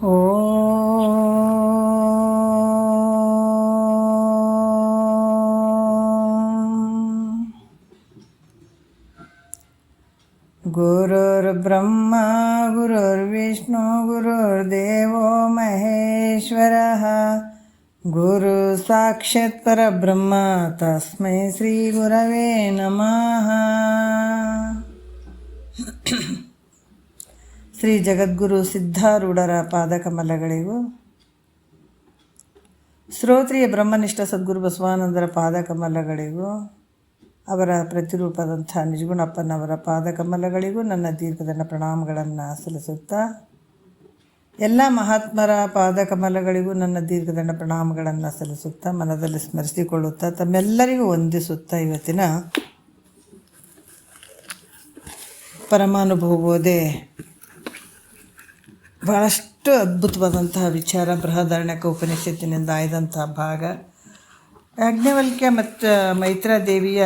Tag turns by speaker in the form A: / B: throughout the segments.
A: ಓ ಗುರುರ್ಬ್ರಹ್ಮ ಗುರುರ್ವಿಷ್ಣು ಗುರುರ್ದೇವೋ ಮಹೇಶ್ವರಃ ಗುರು ಸಾಕ್ಷಾತ್ ಪರಬ್ರಹ್ಮ ತಸ್ಮೈ ಶ್ರೀ ಗುರವೇ ನಮಃ. ಶ್ರೀ ಜಗದ್ಗುರು ಸಿದ್ಧಾರೂಢರ ಪಾದಕಮಲಗಳಿಗೂ, ಶ್ರೋತ್ರಿಯ ಬ್ರಹ್ಮನಿಷ್ಠ ಸದ್ಗುರು ಬಸವಾನಂದರ ಪಾದಕಮಲಗಳಿಗೂ, ಅವರ ಪ್ರತಿರೂಪದಂಥ ನಿಜಗುಣಪ್ಪನವರ ಪಾದಕಮಲಗಳಿಗೂ ನನ್ನ ದೀರ್ಘದಂಡ ಪ್ರಣಾಮಗಳನ್ನು ಸಲ್ಲಿಸುತ್ತಾ, ಎಲ್ಲ ಮಹಾತ್ಮರ ಪಾದಕಮಲಗಳಿಗೂ ನನ್ನ ದೀರ್ಘದಂಡ ಪ್ರಣಾಮಗಳನ್ನು ಸಲ್ಲಿಸುತ್ತಾ, ಮನದಲ್ಲಿ ಸ್ಮರಿಸಿಕೊಳ್ಳುತ್ತಾ, ತಮ್ಮೆಲ್ಲರಿಗೂ ವಂದಿಸುತ್ತಾ, ಇವತ್ತಿನ ಪರಮಾನುಭವಬೋಧೆ ಬಹಳಷ್ಟು ಅದ್ಭುತವಾದಂತಹ ವಿಚಾರ. ಬೃಹದಾರಣ್ಯಕ ಉಪನಿಷತ್ತಿನಿಂದ ಆಯ್ದಂತಹ ಭಾಗ. ಯಾಜ್ಞವಲ್ಕ್ಯ ಮತ್ತು ಮೈತ್ರಾದೇವಿಯ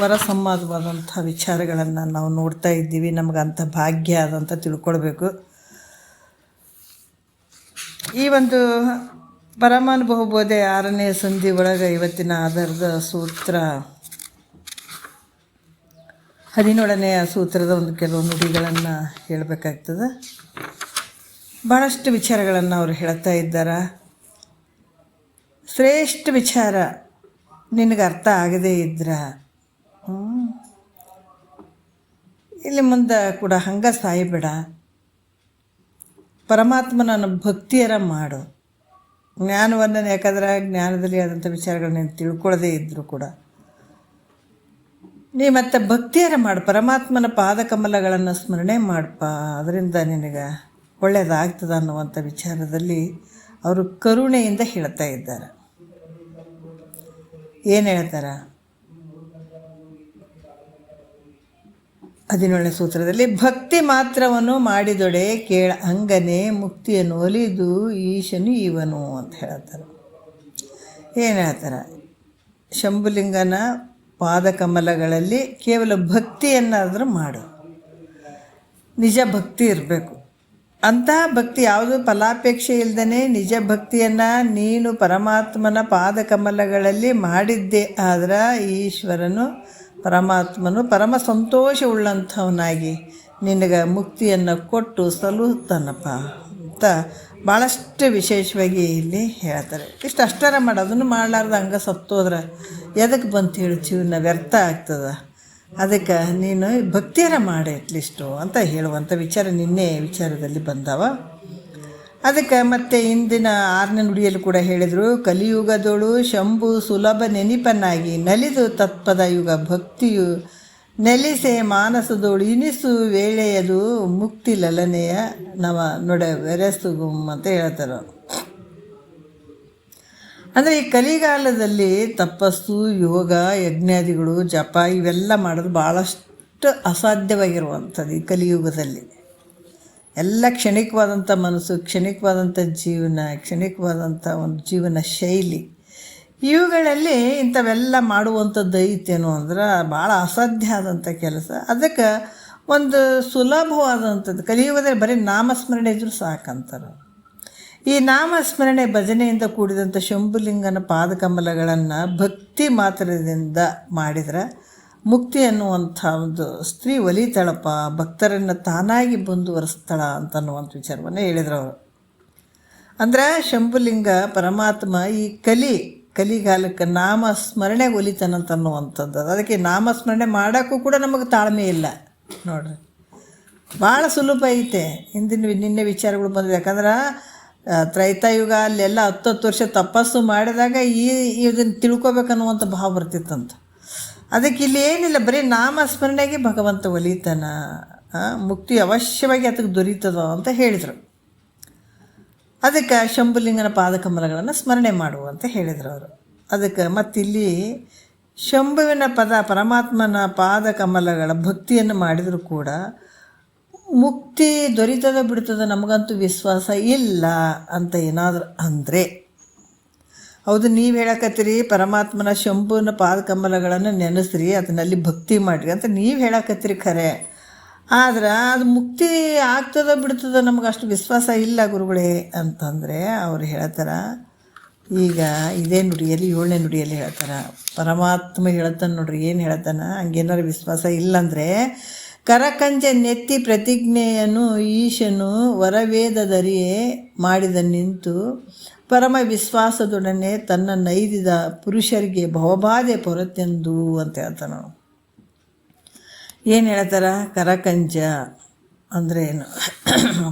A: ವರ ಸಂವಾದವಾದಂಥ ವಿಚಾರಗಳನ್ನು ನಾವು ನೋಡ್ತಾ ಇದ್ದೀವಿ. ನಮಗಂಥ ಭಾಗ್ಯ ಆದಂಥ ತಿಳ್ಕೊಳ್ಬೇಕು. ಈ ಒಂದು ಪರಮಾನುಭವಬೋಧೆ 6ನೇ ಸಂಧಿ ಒಳಗೆ ಇವತ್ತಿನ ಆಧಾರದ ಸೂತ್ರ 17ನೇ ಸೂತ್ರದ ಒಂದು ಕೆಲವು ನುಡಿಗಳನ್ನು ಹೇಳಬೇಕಾಗ್ತದೆ. ಭಾಳಷ್ಟು ವಿಚಾರಗಳನ್ನು ಅವರು ಹೇಳ್ತಾ ಇದ್ದಾರೆ. ಶ್ರೇಷ್ಠ ವಿಚಾರ ನಿನಗೆ ಅರ್ಥ ಆಗದೇ ಇದ್ರೆ ಇಲ್ಲಿ ಮುಂದೆ ಕೂಡ ಹಂಗೆ ಸಾಯಬೇಡ, ಪರಮಾತ್ಮನ ಭಕ್ತಿಯರ ಮಾಡು. ಜ್ಞಾನವನ್ನು, ಯಾಕಂದ್ರೆ ಜ್ಞಾನದಲ್ಲಿ ಆದಂಥ ವಿಚಾರಗಳನ್ನ ನೀನು ತಿಳ್ಕೊಳ್ಳದೇ ಇದ್ದರೂ ಕೂಡ ನೀ ಮತ್ತೆ ಭಕ್ತಿಯರ ಮಾಡು, ಪರಮಾತ್ಮನ ಪಾದಕಮಲಗಳನ್ನು ಸ್ಮರಣೆ ಮಾಡಪ್ಪ, ಅದರಿಂದ ನಿನಗೆ ಒಳ್ಳೆಯದಾಗ್ತದೆ ಅನ್ನುವಂಥ ವಿಚಾರದಲ್ಲಿ ಅವರು ಕರುಣೆಯಿಂದ ಹೇಳ್ತಾ ಇದ್ದಾರೆ. ಏನು ಹೇಳ್ತಾರೆ? 17ನೇ ಸೂತ್ರದಲ್ಲಿ ಭಕ್ತಿ ಮಾತ್ರವನ್ನು ಮಾಡಿದೊಡೆ ಕೇಳ ಅಂಗನೆ ಮುಕ್ತಿಯನ್ನು ಒಲಿದು ಈಶನು ಇವನು ಅಂತ ಹೇಳ್ತಾರೆ. ಏನು ಹೇಳ್ತಾರೆ? ಶಂಭುಲಿಂಗನ ಪಾದಕಮಲಗಳಲ್ಲಿ ಕೇವಲ ಭಕ್ತಿಯನ್ನಾದರೂ ಮಾಡು. ನಿಜ ಭಕ್ತಿ ಇರಬೇಕು. ಅಂತಹ ಭಕ್ತಿ ಯಾವುದು? ಫಲಾಪೇಕ್ಷೆ ಇಲ್ಲದೇ ನಿಜ ಭಕ್ತಿಯನ್ನು ನೀನು ಪರಮಾತ್ಮನ ಪಾದಕಮಲಗಳಲ್ಲಿ ಮಾಡಿದ್ದೆ ಆದ್ರೆ ಈಶ್ವರನು, ಪರಮಾತ್ಮನು ಪರಮ ಸಂತೋಷವುಳ್ಳಂಥವನಾಗಿ ನಿನಗೆ ಮುಕ್ತಿಯನ್ನು ಕೊಟ್ಟು ಸಲುಹುತ್ತಾನಪ್ಪ ಅಂತ ಭಾಳಷ್ಟು ವಿಶೇಷವಾಗಿ ಇಲ್ಲಿ ಹೇಳ್ತಾರೆ. ಇಷ್ಟು ಅಷ್ಟರ ಮಾಡೋದನ್ನು ಮಾಡಲಾರ್ದ ಹಂಗೆ ಸತ್ತೋದ್ರೆ ಎದಕ್ಕೆ ಬಂತು ಹೇಳಿ? ಜೀವನ ವ್ಯರ್ಥ ಆಗ್ತದೆ. ಅದಕ್ಕೆ ನೀನು ಭಕ್ತಿಯರ ಮಾಡಿ ಅಟ್ಲೀಸ್ಟು ಅಂತ ಹೇಳುವಂಥ ವಿಚಾರ ನಿನ್ನೆ ವಿಚಾರದಲ್ಲಿ ಬಂದವ. ಅದಕ್ಕೆ ಮತ್ತೆ ಇಂದಿನ 6ನೇ ನುಡಿಯಲ್ಲಿ ಕೂಡ ಹೇಳಿದರು, ಕಲಿಯುಗದೊಳು ಶಂಭು ಸುಲಭ ನೆನಪನ್ನಾಗಿ ನಲಿದು ತತ್ಪದ ಯುಗ ಭಕ್ತಿಯು ನೆಲೆಸೆ ಮಾನಸದೋಳು ಇನಿಸು ವೇಳೆಯದು ಮುಕ್ತಿ ಲಲನೆಯ ನವ ನೊಡೆವೆರೆಸುಗುಮ್ ಅಂತ ಹೇಳ್ತಾರೆ. ಅಂದರೆ ಈ ಕಲಿಗಾಲದಲ್ಲಿ ತಪಸ್ಸು, ಯೋಗ, ಯಜ್ಞಾದಿಗಳು, ಜಪ ಇವೆಲ್ಲ ಮಾಡೋದು ಭಾಳಷ್ಟು ಅಸಾಧ್ಯವಾಗಿರುವಂಥದ್ದು. ಈ ಕಲಿಯುಗದಲ್ಲಿ ಎಲ್ಲ ಕ್ಷಣಿಕವಾದಂಥ ಮನಸ್ಸು, ಕ್ಷಣಿಕವಾದಂಥ ಜೀವನ, ಕ್ಷಣಿಕವಾದಂಥ ಒಂದು ಜೀವನ ಶೈಲಿ, ಇವುಗಳಲ್ಲಿ ಇಂಥವೆಲ್ಲ ಮಾಡುವಂಥದ್ದು ಐತೇನು ಅಂದ್ರೆ ಭಾಳ ಅಸಾಧ್ಯ ಆದಂಥ ಕೆಲಸ. ಅದಕ್ಕೆ ಒಂದು ಸುಲಭವಾದಂಥದ್ದು ಕಲಿಯುಗದಲ್ಲಿ ಬರೀ ನಾಮಸ್ಮರಣೆ ಇದ್ದರೂ ಸಾಕಂತಾರೆ. ಈ ನಾಮಸ್ಮರಣೆ ಭಜನೆಯಿಂದ ಕೂಡಿದಂಥ ಶಂಭುಲಿಂಗನ ಪಾದಕಮಲಗಳನ್ನು ಭಕ್ತಿ ಮಾತ್ರದಿಂದ ಮಾಡಿದರೆ ಮುಕ್ತಿ ಅನ್ನುವಂಥ ಒಂದು ಸ್ತ್ರೀ ಒಲಿತಾಳಪ್ಪ, ಭಕ್ತರನ್ನು ತಾನಾಗಿ ಮುಂದುವರಿಸ್ತಾಳ ಅಂತನ್ನುವಂಥ ವಿಚಾರವನ್ನು ಹೇಳಿದ್ರು ಅವರು. ಅಂದರೆ ಶಂಭುಲಿಂಗ ಪರಮಾತ್ಮ ಈ ಕಲಿಗಾಲಕ್ಕೆ ನಾಮಸ್ಮರಣೆಗೆ ಒಲಿತಾನಂತನ್ನುವಂಥದ್ದು. ಅದಕ್ಕೆ ನಾಮಸ್ಮರಣೆ ಮಾಡೋಕ್ಕೂ ಕೂಡ ನಮಗೆ ತಾಳ್ಮೆ ಇಲ್ಲ ನೋಡ್ರಿ. ಭಾಳ ಸುಲಭ ಐತೆ. ನಿನ್ನೆ ವಿಚಾರಗಳು ಬಂದಿದೆ. ಯಾಕಂದ್ರೆ ತ್ರೈತಾಯುಗ ಅಲ್ಲೆಲ್ಲ 10 ವರ್ಷ ತಪಸ್ಸು ಮಾಡಿದಾಗ ಇದನ್ನು ತಿಳ್ಕೊಬೇಕನ್ನುವಂಥ ಭಾವ ಬರ್ತಿತ್ತಂತ. ಅದಕ್ಕೆ ಇಲ್ಲಿ ಏನಿಲ್ಲ, ಬರೀ ನಾಮಸ್ಮರಣೆಗೆ ಭಗವಂತ ಒಲಿತಾನ, ಮುಕ್ತಿ ಅವಶ್ಯವಾಗಿ ಅದಕ್ಕೆ ದೊರೀತದೋ ಅಂತ ಹೇಳಿದರು. ಅದಕ್ಕೆ ಶಂಭುಲಿಂಗನ ಪಾದಕಮಲಗಳನ್ನು ಸ್ಮರಣೆ ಮಾಡುವಂತ ಹೇಳಿದರು ಅವರು. ಅದಕ್ಕೆ ಮತ್ತಿಲ್ಲಿ ಶಂಭುವಿನ ಪರಮಾತ್ಮನ ಪಾದಕಮಲಗಳ ಭಕ್ತಿಯನ್ನು ಮಾಡಿದರೂ ಕೂಡ ಮುಕ್ತಿ ದೊರೀತದ ಬಿಡ್ತದ ನಮಗಂತೂ ವಿಶ್ವಾಸ ಇಲ್ಲ ಅಂತ ಏನಾದರೂ ಅಂದರೆ, ಹೌದು ನೀವು ಹೇಳಕತ್ತೀರಿ ಪರಮಾತ್ಮನ ಶಂಭುವಿನ ಪಾದಕಮಲಗಳನ್ನು ನೆನೆಸ್ರಿ, ಅದನ್ನಲ್ಲಿ ಭಕ್ತಿ ಮಾಡಿರಿ ಅಂತ ನೀವು ಹೇಳಕತ್ತೀರಿ ಖರೆ. ಆದ್ರೆ ಅದು ಮುಕ್ತಿ ಆಗ್ತದ ಬಿಡ್ತದ ನಮ್ಗೆ ಅಷ್ಟು ವಿಶ್ವಾಸ ಇಲ್ಲ ಗುರುಗಳೇ ಅಂತಂದರೆ ಅವ್ರು ಹೇಳ್ತಾರೆ. ಈಗ ಇದೇ ನುಡಿಯಲ್ಲಿ 7ನೇ ನುಡಿಯಲ್ಲಿ ಹೇಳ್ತಾರೆ, ಪರಮಾತ್ಮ ಹೇಳ್ತಾನೆ ನೋಡ್ರಿ. ಏನು ಹೇಳ್ತಾನೆ, ಹಂಗೇನಾರು ವಿಶ್ವಾಸ ಇಲ್ಲಂದರೆ ಕರಕಂಜೆ ನೆತ್ತಿ ಪ್ರತಿಜ್ಞೆಯನ್ನು ಈಶನು ವರವೇದದರಿಯೇ ಮಾಡಿದ ನಿಂತು ಪರಮ ವಿಶ್ವಾಸದೊಡನೆ ತನ್ನ ನೈದಿದ ಪುರುಷರಿಗೆ ಭವಬಾಧೆ ಹೊರತೆಂದು ಅಂತ ಹೇಳ್ತಾನೆ. ಏನು ಹೇಳ್ತಾರೆ, ಕರಕಂಜ ಅಂದರೆ ಏನು?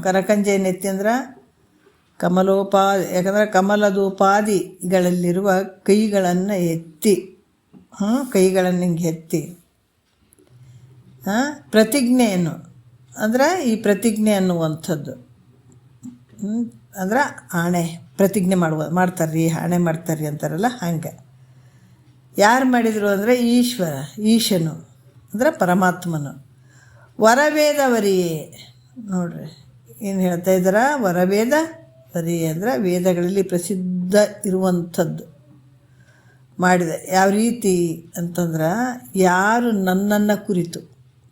A: ಕರಕಂಜ ನೆತ್ತಿ ಅಂದ್ರೆ ಕಮಲೋಪಾದಿ, ಯಾಕಂದರೆ ಕಮಲದೋಪಾದಿಗಳಲ್ಲಿರುವ ಕೈಗಳನ್ನು ಎತ್ತಿ, ಕೈಗಳನ್ನು ಹಿಂಗೆ ಎತ್ತಿ ಪ್ರತಿಜ್ಞೆಯನ್ನು ಅಂದ್ರೆ ಈ ಪ್ರತಿಜ್ಞೆ ಅನ್ನುವಂಥದ್ದು ಅಂದ್ರೆ ಆಣೆ, ಪ್ರತಿಜ್ಞೆ ಮಾಡ್ತಾರ್ರಿ, ಆಣೆ ಮಾಡ್ತಾರ್ರಿ ಅಂತಾರಲ್ಲ, ಹಂಗೆ ಯಾರು ಮಾಡಿದರು ಅಂದರೆ ಈಶನು ಅಂದರೆ ಪರಮಾತ್ಮನು. ವರವೇದವರಿಯೇ ನೋಡ್ರಿ ಏನು ಹೇಳ್ತಾ ಇದ್ದಾರ, ವರವೇದವರಿಯೇ ಅಂದರೆ ವೇದಗಳಲ್ಲಿ ಪ್ರಸಿದ್ಧ ಇರುವಂಥದ್ದು ಮಾಡಿದ. ಯಾವ ರೀತಿ ಅಂತಂದ್ರೆ, ಯಾರು ನನ್ನನ್ನು ಕುರಿತು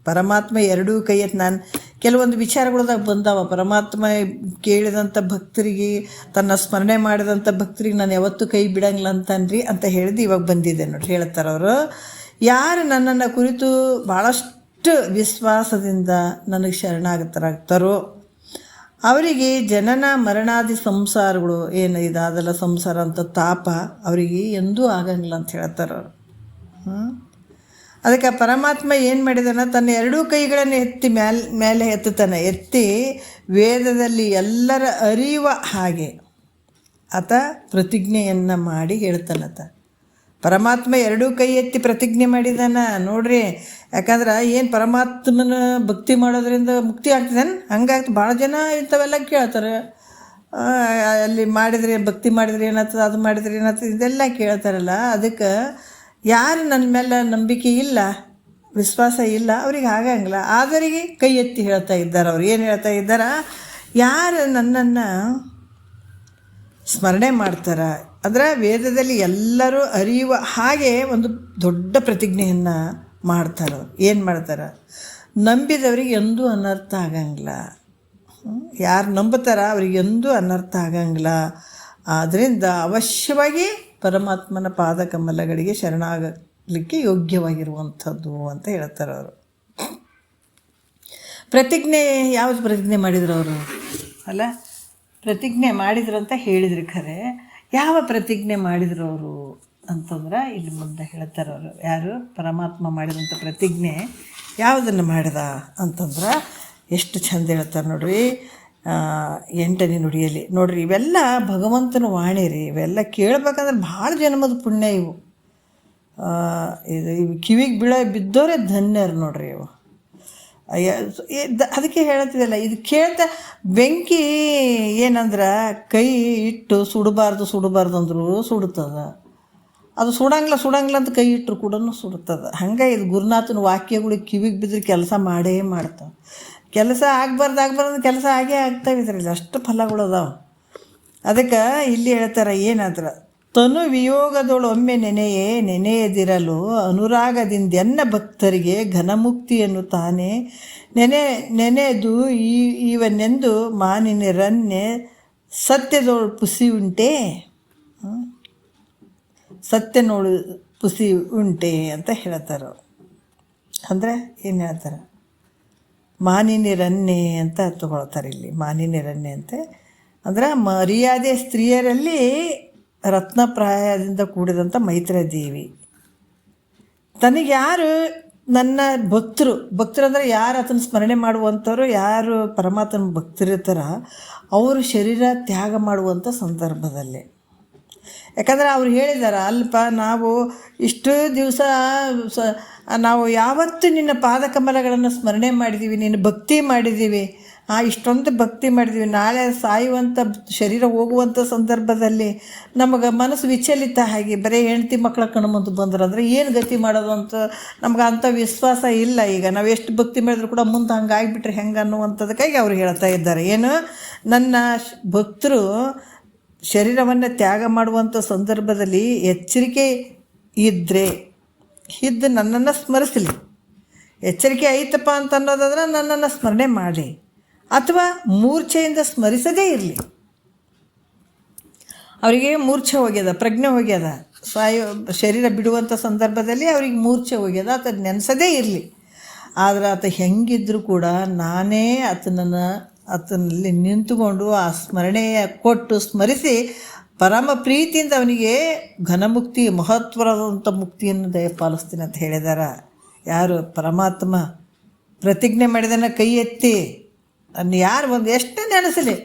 A: ಪರಮಾತ್ಮ ಎರಡೂ ಕೈ ಎತ್ತಿ, ನಾನು ಕೆಲವೊಂದು ವಿಚಾರಗಳದಾಗ ಬಂದಾವ, ಪರಮಾತ್ಮ ಕೇಳಿದಂಥ ಭಕ್ತರಿಗೆ, ತನ್ನ ಸ್ಮರಣೆ ಮಾಡಿದಂಥ ಭಕ್ತರಿಗೆ ನಾನು ಯಾವತ್ತೂ ಕೈ ಬಿಡಂಗಿಲ್ಲ ಅಂತನ್ರಿ ಅಂತ ಹೇಳಿದ್ದು ಇವಾಗ ಬಂದಿದೆ ನೋಡಿ. ಹೇಳ್ತಾರೆ ಅವರು, ಯಾರು ನನ್ನನ್ನು ಕುರಿತು ಭಾಳಷ್ಟು ವಿಶ್ವಾಸದಿಂದ ನನಗೆ ಶರಣಾಗತರಾಗ್ತಾರೋ ಅವರಿಗೆ ಜನನ ಮರಣಾದಿ ಸಂಸಾರಗಳು ಏನು ಇದಾದಲ್ಲ ಸಂಸಾರ ಅಂತ ತಾಪ ಅವರಿಗೆ ಎಂದೂ ಆಗಂಗಿಲ್ಲ ಅಂತ ಹೇಳ್ತಾರೆ ಅವರು. ಅದಕ್ಕೆ ಪರಮಾತ್ಮ ಏನು ಮಾಡಿದಾನ, ತನ್ನ ಎರಡೂ ಕೈಗಳನ್ನು ಎತ್ತಿ ಮೇಲೆ ಎತ್ತುತ್ತಾನೆ. ಎತ್ತಿ ವೇದದಲ್ಲಿ ಎಲ್ಲರ ಅರಿಯುವ ಹಾಗೆ ಆತ ಪ್ರತಿಜ್ಞೆಯನ್ನು ಮಾಡಿ ಹೇಳ್ತಾನತ. ಪರಮಾತ್ಮ ಎರಡೂ ಕೈ ಎತ್ತಿ ಪ್ರತಿಜ್ಞೆ ಮಾಡಿದಾನ ನೋಡ್ರಿ. ಯಾಕಂದ್ರೆ ಏನು ಪರಮಾತ್ಮನ ಭಕ್ತಿ ಮಾಡೋದ್ರಿಂದ ಮುಕ್ತಿ ಆಗ್ತದೇನು? ಹಂಗಾಗ್ತದೆ. ಭಾಳ ಜನ ಇಂಥವೆಲ್ಲ ಕೇಳ್ತಾರೆ, ಅಲ್ಲಿ ಮಾಡಿದ್ರೆ ಭಕ್ತಿ ಮಾಡಿದ್ರೆ ಏನಾಗ್ತದೆ, ಅದು ಮಾಡಿದ್ರೆ ಏನಾಗ್ತದೆ, ಇದೆಲ್ಲ ಕೇಳ್ತಾರಲ್ಲ. ಅದಕ್ಕೆ ಯಾರು ನನ್ನ ಮೇಲೆ ನಂಬಿಕೆ ಇಲ್ಲ, ವಿಶ್ವಾಸ ಇಲ್ಲ, ಅವ್ರಿಗೆ ಆಗಂಗಿಲ್ಲ. ಆದವರಿಗೆ ಕೈ ಎತ್ತಿ ಹೇಳ್ತಾ ಇದ್ದಾರೆ. ಅವ್ರು ಏನು ಹೇಳ್ತಾ ಇದ್ದಾರೆ, ಯಾರು ನನ್ನನ್ನು ಸ್ಮರಣೆ ಮಾಡ್ತಾರೆ ಅಂದರೆ ವೇದದಲ್ಲಿ ಎಲ್ಲರೂ ಅರಿಯುವ ಹಾಗೆ ಒಂದು ದೊಡ್ಡ ಪ್ರತಿಜ್ಞೆಯನ್ನು ಮಾಡ್ತಾರೆ. ಏನು ಮಾಡ್ತಾರೆ, ನಂಬಿದವರಿಗೆ ಎಂದೂ ಅನರ್ಥ ಆಗಂಗಿಲ್ಲ. ಯಾರು ನಂಬುತ್ತಾರ ಅವ್ರಿಗೆ ಎಂದೂ ಅನರ್ಥ ಆಗಂಗಿಲ್ಲ. ಆದ್ದರಿಂದ ಅವಶ್ಯವಾಗಿ ಪರಮಾತ್ಮನ ಪಾದಕಮಲಗಳಿಗೆ ಶರಣಾಗಲಿಕ್ಕೆ ಯೋಗ್ಯವಾಗಿರುವಂಥದ್ದು ಅಂತ ಹೇಳ್ತಾರೆ ಅವರು. ಪ್ರತಿಜ್ಞೆ ಯಾವುದು ಪ್ರತಿಜ್ಞೆ ಮಾಡಿದ್ರು ಅವರು? ಅಲ್ಲ, ಪ್ರತಿಜ್ಞೆ ಮಾಡಿದ್ರು ಅಂತ ಹೇಳಿದ್ರು. ಖರೆ ಯಾವ ಪ್ರತಿಜ್ಞೆ ಮಾಡಿದ್ರು ಅವರು ಅಂತಂದ್ರೆ ಇಲ್ಲಿ ಮುಂದೆ ಹೇಳ್ತಾರೆ ಅವರು. ಯಾರು ಪರಮಾತ್ಮ ಮಾಡಿದಂಥ ಪ್ರತಿಜ್ಞೆ ಯಾವುದನ್ನು ಮಾಡಿದ ಅಂತಂದ್ರೆ ಎಷ್ಟು ಚಂದ ಹೇಳ್ತಾರೆ ನೋಡ್ರಿ. 8ನೇ ನುಡಿಯಲ್ಲಿ ನೋಡ್ರಿ, ಇವೆಲ್ಲ ಭಗವಂತನ ವಾಣಿ ರೀ. ಇವೆಲ್ಲ ಕೇಳ್ಬೇಕಂದ್ರೆ ಭಾಳ ಜನ್ಮದ ಪುಣ್ಯ ಇವು. ಇವು ಕಿವಿಗೆ ಬಿದ್ದೋರೆ ಧನ್ಯರು ನೋಡ್ರಿ ಇವು. ಅದಕ್ಕೆ ಹೇಳ್ತಿದ್ದಲ್ಲ, ಇದು ಕೇಳ್ತಾ ಬೆಂಕಿ ಏನಂದ್ರೆ ಕೈ ಇಟ್ಟು ಸುಡಬಾರ್ದು ಅಂದರೂ ಸುಡುತ್ತದ. ಅದು ಸುಡಂಗಿಲ್ಲ ಅಂತ ಕೈ ಇಟ್ಟರು ಕೂಡ ಸುಡುತ್ತದೆ. ಹಂಗೆ ಇದು ಗುರುನಾಥನ ವಾಕ್ಯಗಳು ಕಿವಿಗೆ ಬಿದ್ದರೆ ಕೆಲಸ ಮಾಡೇ ಮಾಡ್ತಾವೆ. ಕೆಲಸ ಆಗಬಾರ್ದು ಕೆಲಸ ಆಗೇ ಆಗ್ತಾವೆ. ಇದರಲ್ಲಿ ಅಷ್ಟು ಫಲಗಳು ಅದಾವೆ. ಅದಕ್ಕೆ ಇಲ್ಲಿ ಹೇಳ್ತಾರೆ ಏನಂದ್ರೆ, ತನು ವಿಯೋಗದೊಳೊಮ್ಮೆ ನೆನೆಯದಿರಲು ಅನುರಾಗದಿಂದೆನ್ನ ಭಕ್ತರಿಗೆ ಘನಮುಕ್ತಿಯನ್ನು ತಾನೇ ನೆನೆದು ಇವನೆಂದು ಮಾನಿನಿರನ್ನೇ ಸತ್ಯದೋಳು ಪುಸಿ ಉಂಟೆ, ಸತ್ಯನೋಳು ಪುಸಿ ಉಂಟೆ ಅಂತ ಹೇಳ್ತಾರೆ. ಅಂದರೆ ಏನು ಹೇಳ್ತಾರೆ, ಮಾನಿನಿರನ್ನೇ ಅಂತ ತಗೊಳ್ತಾರೆ ಇಲ್ಲಿ. ಮಾನಿನಿರನ್ನೇ ಅಂತ ಅಂದರೆ ಮರ್ಯಾದೆ ಸ್ತ್ರೀಯರಲ್ಲಿ ರತ್ನಪ್ರಾಯದಿಂದ ಕೂಡಿದಂಥ ಮೈತ್ರಾದೇವಿ. ತನಗೆ ಯಾರು ನನ್ನ ಭಕ್ತರು ಅಂದರೆ ಯಾರು ಆತನ ಸ್ಮರಣೆ ಮಾಡುವಂಥವ್ರು, ಯಾರು ಪರಮಾತ್ಮನ ಭಕ್ತರಿರ್ತಾರ ಅವರು ಶರೀರ ತ್ಯಾಗ ಮಾಡುವಂಥ ಸಂದರ್ಭದಲ್ಲಿ. ಯಾಕಂದರೆ ಅವ್ರು ಹೇಳಿದಾರೆ, ಅಲ್ಪ ನಾವು ಇಷ್ಟು ದಿವಸ ನಾವು ಯಾವತ್ತು ನಿನ್ನ ಪಾದಕಮಲಗಳನ್ನು ಸ್ಮರಣೆ ಮಾಡಿದ್ದೀವಿ, ನಿನ್ನ ಭಕ್ತಿ ಮಾಡಿದ್ದೀವಿ, ಇಷ್ಟೊಂದು ಭಕ್ತಿ ಮಾಡಿದ್ದೀವಿ. ನಾಳೆ ಸಾಯುವಂಥ ಶರೀರ ಹೋಗುವಂಥ ಸಂದರ್ಭದಲ್ಲಿ ನಮಗೆ ಮನಸ್ಸು ವಿಚಲಿತ ಆಗಿ ಬರೀ ಹೆಂಡತಿ ಮಕ್ಕಳ ಕಣ್ಮುಂದೆ ಬಂದ್ರಂದ್ರೆ ಏನು ಗತಿ ಮಾಡೋದು ಅಂತ ನಮ್ಗೆ ಅಂಥ ವಿಶ್ವಾಸ ಇಲ್ಲ. ಈಗ ನಾವು ಎಷ್ಟು ಭಕ್ತಿ ಮಾಡಿದ್ರು ಕೂಡ ಮುಂದೆ ಹಂಗೆ ಆಗಿಬಿಟ್ರೆ ಹೆಂಗೆ ಅನ್ನುವಂಥದಕ್ಕಾಗಿ ಅವ್ರು ಹೇಳ್ತಾ ಇದ್ದಾರೆ. ಏನು, ನನ್ನ ಭಕ್ತರು ಶರೀರವನ್ನು ತ್ಯಾಗ ಮಾಡುವಂಥ ಸಂದರ್ಭದಲ್ಲಿ ಎಚ್ಚರಿಕೆ ಇದ್ದು ನನ್ನನ್ನು ಸ್ಮರಿಸಲಿ. ಎಚ್ಚರಿಕೆ ಐತಪ್ಪ ಅಂತ ಅನ್ನೋದಾದ್ರೆ ನನ್ನನ್ನು ಸ್ಮರಣೆ ಮಾಡಿ, ಅಥವಾ ಮೂರ್ಛೆಯಿಂದ ಸ್ಮರಿಸದೇ ಇರಲಿ. ಅವರಿಗೆ ಮೂರ್ಛೆ ಹೋಗ್ಯದ, ಪ್ರಜ್ಞೆ ಹೋಗ್ಯದ, ಶರೀರ ಬಿಡುವಂಥ ಸಂದರ್ಭದಲ್ಲಿ ಅವ್ರಿಗೆ ಮೂರ್ಛೆ ಹೋಗ್ಯದ, ಆತ ನೆನೆಸದೇ ಇರಲಿ. ಆದರೆ ಆತ ಹೆಂಗಿದ್ರೂ ಕೂಡ ನಾನೇ ಆತನಲ್ಲಿ ನಿಂತುಕೊಂಡು ಆ ಸ್ಮರಣೆಯ ಕೊಟ್ಟು ಸ್ಮರಿಸಿ ಪರಮ ಪ್ರೀತಿಯಿಂದ ಅವನಿಗೆ ಘನಮುಕ್ತಿ, ಮಹತ್ವವಾದಂಥ ಮುಕ್ತಿಯನ್ನು ದಯಪಾಲಿಸ್ತೀನಿ ಅಂತ ಹೇಳಿದಾರ. ಯಾರು? ಪರಮಾತ್ಮ. ಪ್ರತಿಜ್ಞೆ ಮಾಡಿದನ ಕೈ ಎತ್ತಿ ಅನ್ನು ಯಾರು ಒಂದು ಎಷ್ಟು ನೆನೆಸಲಿ,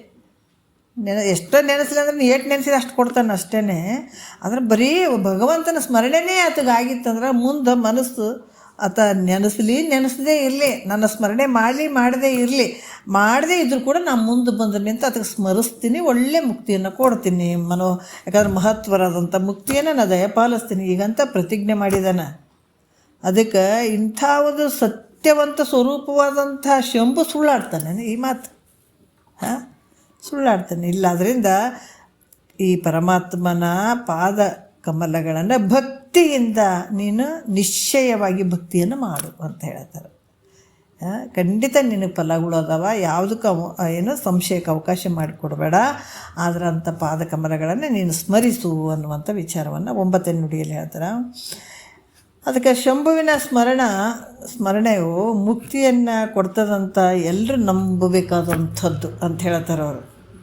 A: ಎಷ್ಟೋ ನೆನೆಸಲಿ ಅಂದ್ರೆ ಏಟು ನೆನೆಸಿದ ಅಷ್ಟು ಕೊಡ್ತಾನೆ ಅಷ್ಟೇ. ಅಂದ್ರೆ ಬರೀ ಭಗವಂತನ ಸ್ಮರಣೆನೇ ಆತಗೆ ಆಗಿತ್ತಂದ್ರೆ ಮುಂದೆ ಮನಸ್ಸು ಆತ ನೆನೆಸದೇ ಇರಲಿ, ನನ್ನ ಸ್ಮರಣೆ ಮಾಡದೇ ಇರಲಿ, ಮಾಡದೇ ಇದ್ರೂ ಕೂಡ ನಾನು ಮುಂದೆ ಬಂದು ನಿಂತು ಅದಕ್ಕೆ ಸ್ಮರಿಸ್ತೀನಿ, ಒಳ್ಳೆ ಮುಕ್ತಿಯನ್ನು ಕೊಡ್ತೀನಿ. ಯಾಕಂದ್ರೆ ಮಹತ್ವರಾದಂಥ ಮುಕ್ತಿಯನ್ನು ನಾನು ದಯಪಾಲಿಸ್ತೀನಿ ಈಗಂತ ಪ್ರತಿಜ್ಞೆ ಮಾಡಿದಾನೆ. ಅದಕ್ಕೆ ಇಂಥ ಒಂದು ಸತ್ಯವಂತ ಸ್ವರೂಪವಾದಂಥ ಶಂಭು ಸುಳ್ಳಾಡ್ತಾನೆ. ಈ ಮಾತು ಸುಳ್ಳಾಡ್ತಾನೆ ಇಲ್ಲ. ಅದರಿಂದ ಈ ಪರಮಾತ್ಮನ ಪಾದ ಕಮಲಗಳನ್ನು ಭಕ್ತಿಯಿಂದ ನೀನು ನಿಶ್ಚಯವಾಗಿ ಭಕ್ತಿಯನ್ನು ಮಾಡು ಅಂತ ಹೇಳ್ತಾರೆ. ಖಂಡಿತ ನಿನಗೆ ಫಲಗಳು ಅದಾವ, ಯಾವುದಕ್ಕೆ ಏನು ಸಂಶಯಕ್ಕೆ ಅವಕಾಶ ಮಾಡಿಕೊಡ್ಬೇಡ. ಆದರೆ ಅಂಥ ಪಾದ ಕಮಲಗಳನ್ನು ನೀನು ಸ್ಮರಿಸು ಅನ್ನುವಂಥ ವಿಚಾರವನ್ನು 9ನೇ ನುಡಿಯಲ್ಲಿ ಹೇಳ್ತಾರೆ. ಅದಕ್ಕೆ ಶಂಭುವಿನ ಸ್ಮರಣೆಯು ಮುಕ್ತಿಯನ್ನು ಕೊಡ್ತದಂತ ಎಲ್ಲರೂ ನಂಬಬೇಕಾದಂಥದ್ದು ಅಂತ ಹೇಳ್ತಾರೆ ಅವರು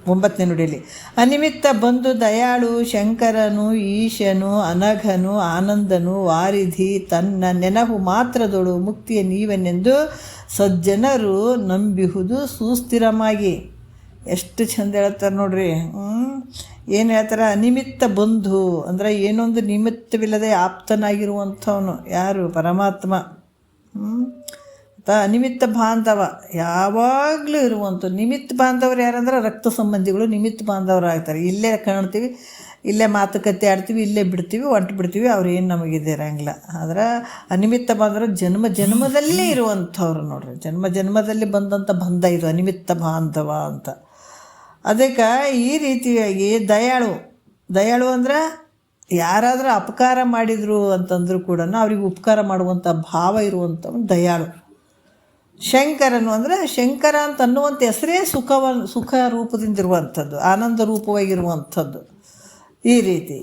A: 9ನೇ ನುಡಿಯಲ್ಲಿ. ಅನಿಮಿತ್ತ ಬಂಧು ದಯಾಳು ಶಂಕರನು ಈಶನು ಅನಘನು ಆನಂದನು ವಾರಿಧಿ ತನ್ನ ನೆನಹು ಮಾತ್ರದೊಳು ಮುಕ್ತಿಯ ನೀವನೆಂದು ಸಜ್ಜನರು ನಂಬಿಹುದು ಸುಸ್ಥಿರಮಾಗಿ. ಎಷ್ಟು ಚಂದ ಹೇಳ್ತಾರೆ ನೋಡ್ರಿ. ಏನು ಹೇಳ್ತಾರೆ? ಅನಿಮಿತ್ತ ಬಂಧು ಅಂದರೆ ಏನೊಂದು ನಿಮಿತ್ತವಿಲ್ಲದೆ ಆಪ್ತನಾಗಿರುವಂಥವನು ಯಾರು? ಪರಮಾತ್ಮ. ಅನಿಮಿತ್ತ ಬಾಂಧವ ಯಾವಾಗಲೂ ಇರುವಂಥ ನಿಮಿತ್ತ ಬಾಂಧವರು ಯಾರಂದ್ರೆ ರಕ್ತ ಸಂಬಂಧಿಗಳು ನಿಮಿತ್ತ ಬಾಂಧವರು ಆಗ್ತಾರೆ. ಇಲ್ಲೇ ಕಾಣ್ತೀವಿ, ಇಲ್ಲೇ ಮಾತುಕತೆ ಆಡ್ತೀವಿ, ಇಲ್ಲೇ ಬಿಡ್ತೀವಿ, ಹೊಂಟು ಬಿಡ್ತೀವಿ, ಅವ್ರು ಏನು ನಮಗಿದೆ ಇರಂಗಿಲ್ಲ. ಆದರೆ ಅನಿಮಿತ್ತ ಬಾಂಧವರು ಜನ್ಮದಲ್ಲೇ ಇರುವಂಥವ್ರು ನೋಡ್ರಿ. ಜನ್ಮದಲ್ಲಿ ಬಂದಂಥ ಬಂಧ ಇದು ಅನಿಮಿತ್ತ ಬಾಂಧವ ಅಂತ. ಅದಕ್ಕೆ ಈ ರೀತಿಯಾಗಿ ದಯಾಳು ಅಂದ್ರೆ ಯಾರಾದರೂ ಅಪಕಾರ ಮಾಡಿದರು ಅಂತಂದ್ರೂ ಕೂಡ ಅವ್ರಿಗೆ ಉಪಕಾರ ಮಾಡುವಂಥ ಭಾವ ಇರುವಂಥವನು ದಯಾಳು. ಶಂಕರನು ಅಂದರೆ ಶಂಕರ ಅಂತ ಅನ್ನುವಂಥ ಹೆಸರೇ ಸುಖ ರೂಪದಿಂದಿರುವಂಥದ್ದು, ಆನಂದ ರೂಪವಾಗಿರುವಂಥದ್ದು. ಈ ರೀತಿ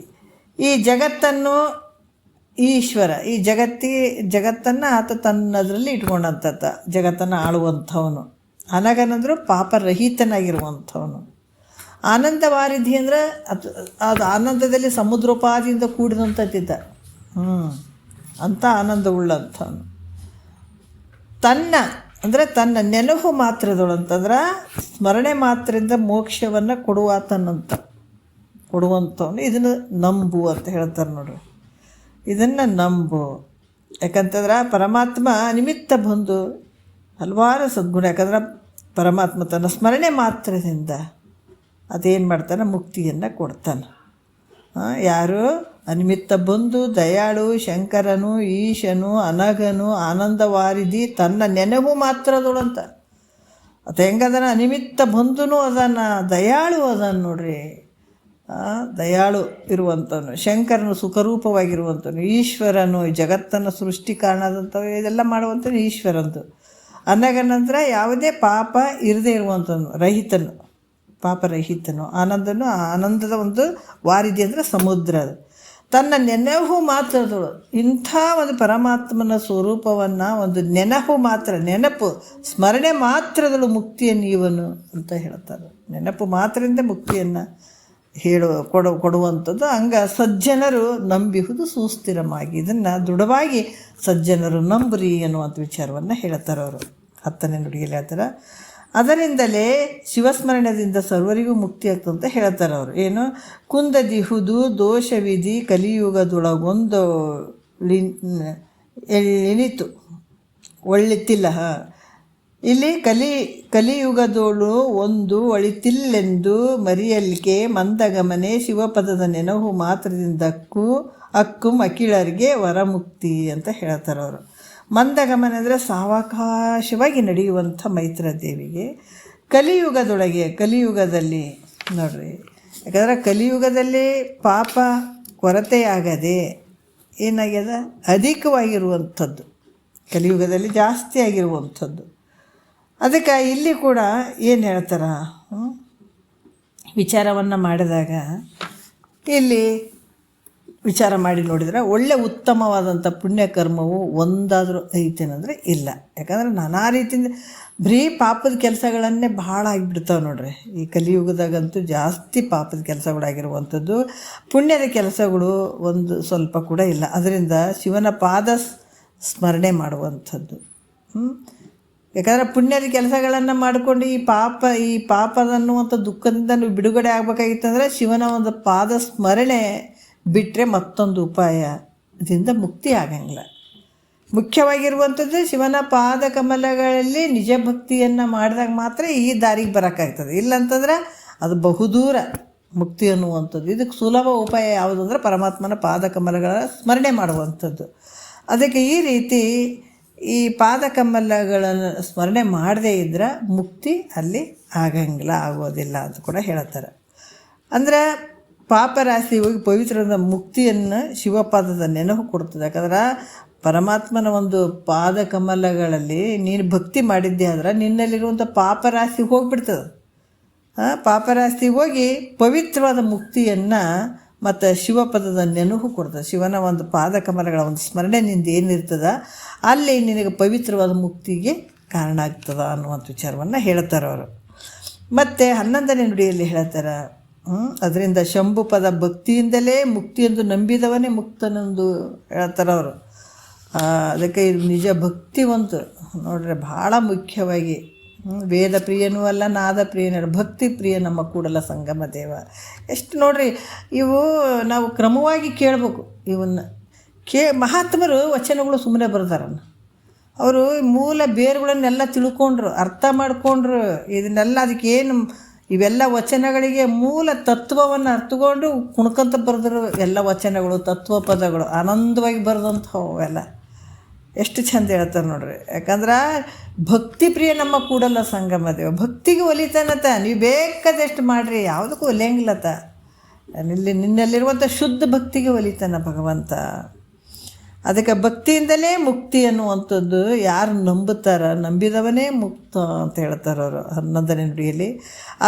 A: ಈ ಜಗತ್ತನ್ನು ಈಶ್ವರ, ಈ ಜಗತ್ತನ್ನು ಆತ ತನ್ನದರಲ್ಲಿ ಇಟ್ಕೊಂಡಂಥದ್ದು, ಜಗತ್ತನ್ನು ಆಳುವಂಥವನು. ಅನಗನಂದ್ರು ಪಾಪರಹಿತನಾಗಿರುವಂಥವನು. ಆನಂದ ವಾರಿಧಿ ಅಂದರೆ ಅದು ಆನಂದದಲ್ಲಿ ಸಮುದ್ರೋಪಾದಿಯಿಂದ ಕೂಡಿದಂಥದ್ದಿದ್ದ ಅಂಥ ಆನಂದವುಳ್ಳಂಥವನು. ತನ್ನ ನೆನಹು ಮಾತ್ರದಳು ಅಂತಂದ್ರೆ ಸ್ಮರಣೆ ಮಾತ್ರದಿಂದ ಮೋಕ್ಷವನ್ನು ಕೊಡುವಂಥವನು. ಇದನ್ನು ನಂಬು ಅಂತ ಹೇಳ್ತಾರೆ ನೋಡ್ರಿ. ಇದನ್ನು ನಂಬು. ಯಾಕಂತಂದ್ರೆ ಪರಮಾತ್ಮ ನಿಮಿತ್ತ ಬಂದು ಹಲವಾರು ಸದ್ಗುಣ. ಯಾಕಂದ್ರೆ ಪರಮಾತ್ಮ ತನ್ನ ಸ್ಮರಣೆ ಮಾತ್ರದಿಂದ ಅದೇನು ಮಾಡ್ತಾನೆ? ಮುಕ್ತಿಯನ್ನು ಕೊಡ್ತಾನೆ. ಯಾರು? ಅನಿಮಿತ್ತ ಬಂಧು ದಯಾಳು ಶಂಕರನು ಈಶನು ಅನಘನು ಆನಂದವಾರಿಧಿ ತನ್ನ ನೆನಹು ಮಾತ್ರದೊಳಂತ. ಅದು ಹೆಂಗದನ? ಅನಿಮಿತ್ತ ಬಂಧುನೂ ಅದನ್ನ, ದಯಾಳು ಅದನ್ನು ನೋಡ್ರಿ. ದಯಾಳು ಇರುವಂಥವನು. ಶಂಕರನು ಸುಖರೂಪವಾಗಿರುವಂಥವನು. ಈಶ್ವರನು ಜಗತ್ತನ್ನು ಸೃಷ್ಟಿ ಕಾರಣದಂಥವು ಇದೆಲ್ಲ ಮಾಡುವಂಥದ್ದು ಈಶ್ವರಂದು. ಅನಘನಂದ್ರೆ ಯಾವುದೇ ಪಾಪ ಇರದೇ ಇರುವಂಥವನು, ರಹಿತನು, ಪಾಪರಹಿತನು. ಆನಂದದ ಒಂದು ವಾರಿಧಿ ಅಂದರೆ ಸಮುದ್ರ. ತನ್ನ ನೆನಹು ಮಾತ್ರದಳು. ಇಂಥ ಒಂದು ಪರಮಾತ್ಮನ ಸ್ವರೂಪವನ್ನು ಒಂದು ನೆನಪು ಸ್ಮರಣೆ ಮಾತ್ರದಳು ಮುಕ್ತಿಯನ್ನು ಇವನು ಅಂತ ಹೇಳ್ತಾರೆ. ನೆನಪು ಮಾತ್ರದಿಂದ ಮುಕ್ತಿಯನ್ನು ಕೊಡುವಂಥದ್ದು. ಹಂಗೆ ಸಜ್ಜನರು ನಂಬಿಹುದು ಸುಸ್ಥಿರಮಾಗಿ. ಇದನ್ನು ದೃಢವಾಗಿ ಸಜ್ಜನರು ನಂಬ್ರಿ ಅನ್ನುವಂಥ ವಿಚಾರವನ್ನು ಹೇಳ್ತಾರೆ ಅವರು 10ನೇ ನುಡಿಯಲ್ಲಿ ಹೇಳ್ತಾರೆ. ಅದರಿಂದಲೇ ಶಿವಸ್ಮರಣದಿಂದ ಸರ್ವರಿಗೂ ಮುಕ್ತಿ ಆಗ್ತಂತ ಹೇಳ್ತಾರೆ ಅವರು. ಏನು? ಕುಂದದಿಹುದು ದೋಷವಿಧಿ ಕಲಿಯುಗದೊಳಗೊಂದು ಎನಿತು ಒಳಿತಿಲ್ಲ. ಇಲ್ಲಿ ಕಲಿಯುಗದೋಳು ಒಂದು ಒಳಿತಿಲ್ಲೆಂದು ಮರಿಯಲಿಕೆ ಮಂದಗಮನೆ ಶಿವಪದದ ನೆನಹು ಮಾತ್ರದಿಂದ ಅಕ್ಕುಂ ಅಖಿಳರಿಗೆ ವರಮುಕ್ತಿ ಅಂತ ಹೇಳ್ತಾರೆ ಅವರು. ಮಂದಗಮನ ಅಂದರೆ ಸಾವಕಾಶವಾಗಿ ನಡೆಯುವಂಥ ಮೈತ್ರಾದೇವಿಗೆ ಕಲಿಯುಗದಲ್ಲಿ ನೋಡ್ರಿ. ಯಾಕಂದ್ರೆ ಕಲಿಯುಗದಲ್ಲಿ ಪಾಪ ಕೊರತೆಯಾಗದೆ ಏನಾಗ್ಯದ? ಅಧಿಕವಾಗಿರುವಂಥದ್ದು. ಕಲಿಯುಗದಲ್ಲಿ ಜಾಸ್ತಿ ಆಗಿರುವಂಥದ್ದು. ಅದಕ್ಕೆ ಇಲ್ಲಿ ಕೂಡ ಏನು ಹೇಳ್ತಾರೆ, ವಿಚಾರವನ್ನು ಮಾಡಿದಾಗ ಇಲ್ಲಿ ವಿಚಾರ ಮಾಡಿ ನೋಡಿದರೆ ಒಳ್ಳೆ ಉತ್ತಮವಾದಂಥ ಪುಣ್ಯಕರ್ಮವು ಒಂದಾದರೂ ಐತೇನಂದರೆ ಇಲ್ಲ. ಯಾಕಂದರೆ ನಾನಾ ರೀತಿಯಿಂದ ಬರೀ ಪಾಪದ ಕೆಲಸಗಳನ್ನೇ ಭಾಳ ಆಗಿಬಿಡ್ತಾವೆ ನೋಡ್ರಿ. ಈ ಕಲಿಯುಗದಾಗಂತೂ ಜಾಸ್ತಿ ಪಾಪದ ಕೆಲಸಗಳಾಗಿರುವಂಥದ್ದು, ಪುಣ್ಯದ ಕೆಲಸಗಳು ಒಂದು ಸ್ವಲ್ಪ ಕೂಡ ಇಲ್ಲ. ಅದರಿಂದ ಶಿವನ ಪಾದ ಸ್ಮರಣೆ ಮಾಡುವಂಥದ್ದು. ಯಾಕಂದರೆ ಪುಣ್ಯದ ಕೆಲಸಗಳನ್ನು ಮಾಡಿಕೊಂಡು ಈ ಪಾಪದನ್ನುವಂಥ ದುಃಖದಿಂದ ನೀವು ಬಿಡುಗಡೆ ಆಗಬೇಕಾಗಿತ್ತಂದರೆ ಶಿವನ ಒಂದು ಪಾದ ಸ್ಮರಣೆ ಬಿಟ್ಟರೆ ಮತ್ತೊಂದು ಉಪಾಯದಿಂದ ಮುಕ್ತಿ ಆಗಂಗಿಲ್ಲ. ಮುಖ್ಯವಾಗಿರುವಂಥದ್ದು ಶಿವನ ಪಾದ ಕಮಲಗಳಲ್ಲಿ ನಿಜ ಭಕ್ತಿಯನ್ನು ಮಾಡಿದಾಗ ಮಾತ್ರ ಈ ದಾರಿಗೆ ಬರೋಕ್ಕಾಗ್ತದೆ. ಇಲ್ಲಂತಂದ್ರೆ ಅದು ಬಹುದೂರ ಮುಕ್ತಿ ಅನ್ನುವಂಥದ್ದು. ಇದಕ್ಕೆ ಸುಲಭ ಉಪಾಯ ಯಾವುದು ಅಂದರೆ ಪರಮಾತ್ಮನ ಪಾದ ಕಮಲಗಳ ಸ್ಮರಣೆ ಮಾಡುವಂಥದ್ದು. ಅದಕ್ಕೆ ಈ ರೀತಿ ಈ ಪಾದ ಕಮಲಗಳನ್ನು ಸ್ಮರಣೆ ಮಾಡದೇ ಇದ್ದರೆ ಮುಕ್ತಿ ಅಲ್ಲಿ ಆಗಂಗಿಲ್ಲ, ಆಗೋದಿಲ್ಲ ಅಂತ ಕೂಡ ಹೇಳ್ತಾರೆ. ಅಂದರೆ ಪಾಪರಾಶಿ ಹೋಗಿ ಪವಿತ್ರದ ಮುಕ್ತಿಯನ್ನು ಶಿವಪಾದದ ನೆನಪು ಕೊಡ್ತದೆ. ಯಾಕಂದ್ರೆ ಪರಮಾತ್ಮನ ಒಂದು ಪಾದ ಕಮಲಗಳಲ್ಲಿ ನೀನು ಭಕ್ತಿ ಮಾಡಿದ್ದೆ ಆದ್ರೆ ನಿನ್ನಲ್ಲಿರುವಂಥ ಪಾಪರಾಶಿ ಹೋಗಿಬಿಡ್ತದೆ. ಪಾಪರಾಶಿ ಹೋಗಿ ಪವಿತ್ರವಾದ ಮುಕ್ತಿಯನ್ನು ಮತ್ತು ಶಿವಪದದ ನೆನಪು ಕೊಡ್ತದೆ. ಶಿವನ ಒಂದು ಪಾದ ಕಮಲಗಳ ಒಂದು ಸ್ಮರಣೆ ನಿಂದ ಏನಿರ್ತದೆ ಅಲ್ಲಿ ನಿನಗೆ ಪವಿತ್ರವಾದ ಮುಕ್ತಿಗೆ ಕಾರಣ ಆಗ್ತದೆ ಅನ್ನುವಂಥ ವಿಚಾರವನ್ನು ಹೇಳ್ತಾರೆ ಅವರು. ಮತ್ತು 11ನೇ ನುಡಿಯಲ್ಲಿ ಹೇಳ್ತಾರೆ, ಅದರಿಂದ ಶಂಭು ಪದ ಭಕ್ತಿಯಿಂದಲೇ ಮುಕ್ತಿಯೆಂದು ನಂಬಿದವನೇ ಮುಕ್ತನೆಂದು ಹೇಳ್ತಾರೆ ಅವರು. ಅದಕ್ಕೆ ಇದು ನಿಜ ಭಕ್ತಿವಂತು ನೋಡ್ರಿ, ಭಾಳ ಮುಖ್ಯವಾಗಿ ವೇದ ಪ್ರಿಯನೂ ಅಲ್ಲ ನಾದ ಪ್ರಿಯನೂ ಭಕ್ತಿ ಪ್ರಿಯ ನಮ್ಮ ಕೂಡಲ ಸಂಗಮ ದೇವ. ಎಷ್ಟು ನೋಡ್ರಿ, ಇವು ನಾವು ಕ್ರಮವಾಗಿ ಕೇಳಬೇಕು. ಇವನ್ನ ಮಹಾತ್ಮರು ವಚನಗಳು ಸುಮ್ಮನೆ ಬರ್ತಾರನ್ನ, ಅವರು ಮೂಲ ಬೇರುಗಳನ್ನೆಲ್ಲ ತಿಳ್ಕೊಂಡ್ರು, ಅರ್ಥ ಮಾಡಿಕೊಂಡ್ರು. ಇದನ್ನೆಲ್ಲ ಅದಕ್ಕೆ ಏನು ಇವೆಲ್ಲ ವಚನಗಳಿಗೆ ಮೂಲ ತತ್ವವನ್ನು ಅರ್ಥಕೊಂಡು ಕುಣ್ಕೊಂತ ಬರೆದ್ರು. ಎಲ್ಲ ವಚನಗಳು ತತ್ವ ಪದಗಳು ಆನಂದವಾಗಿ ಬರೆದಂಥವು ಎಲ್ಲ ಎಷ್ಟು ಚಂದ ಹೇಳ್ತಾರೆ ನೋಡ್ರಿ. ಯಾಕಂದ್ರೆ ಭಕ್ತಿ ಪ್ರಿಯ ನಮ್ಮ ಕೂಡಲ ಸಂಗಮ ದೇವ. ಭಕ್ತಿಗೆ ಒಲಿತಾನತ, ನೀವು ಬೇಕಾದಷ್ಟು ಮಾಡಿರಿ, ಯಾವುದಕ್ಕೂ ಒಲಿಯಂಗಿಲ್ಲತ. ನಿನ್ನಲ್ಲಿರುವಂಥ ಶುದ್ಧ ಭಕ್ತಿಗೆ ಒಲಿತಾನ ಭಗವಂತ. ಅದಕ್ಕೆ ಭಕ್ತಿಯಿಂದಲೇ ಮುಕ್ತಿ ಅನ್ನುವಂಥದ್ದು ಯಾರು ನಂಬುತ್ತಾರ, ನಂಬಿದವನೇ ಮುಕ್ತ ಅಂತ ಹೇಳ್ತಾರೆ ಅವರು 11ನೇ ನುಡಿಯಲ್ಲಿ.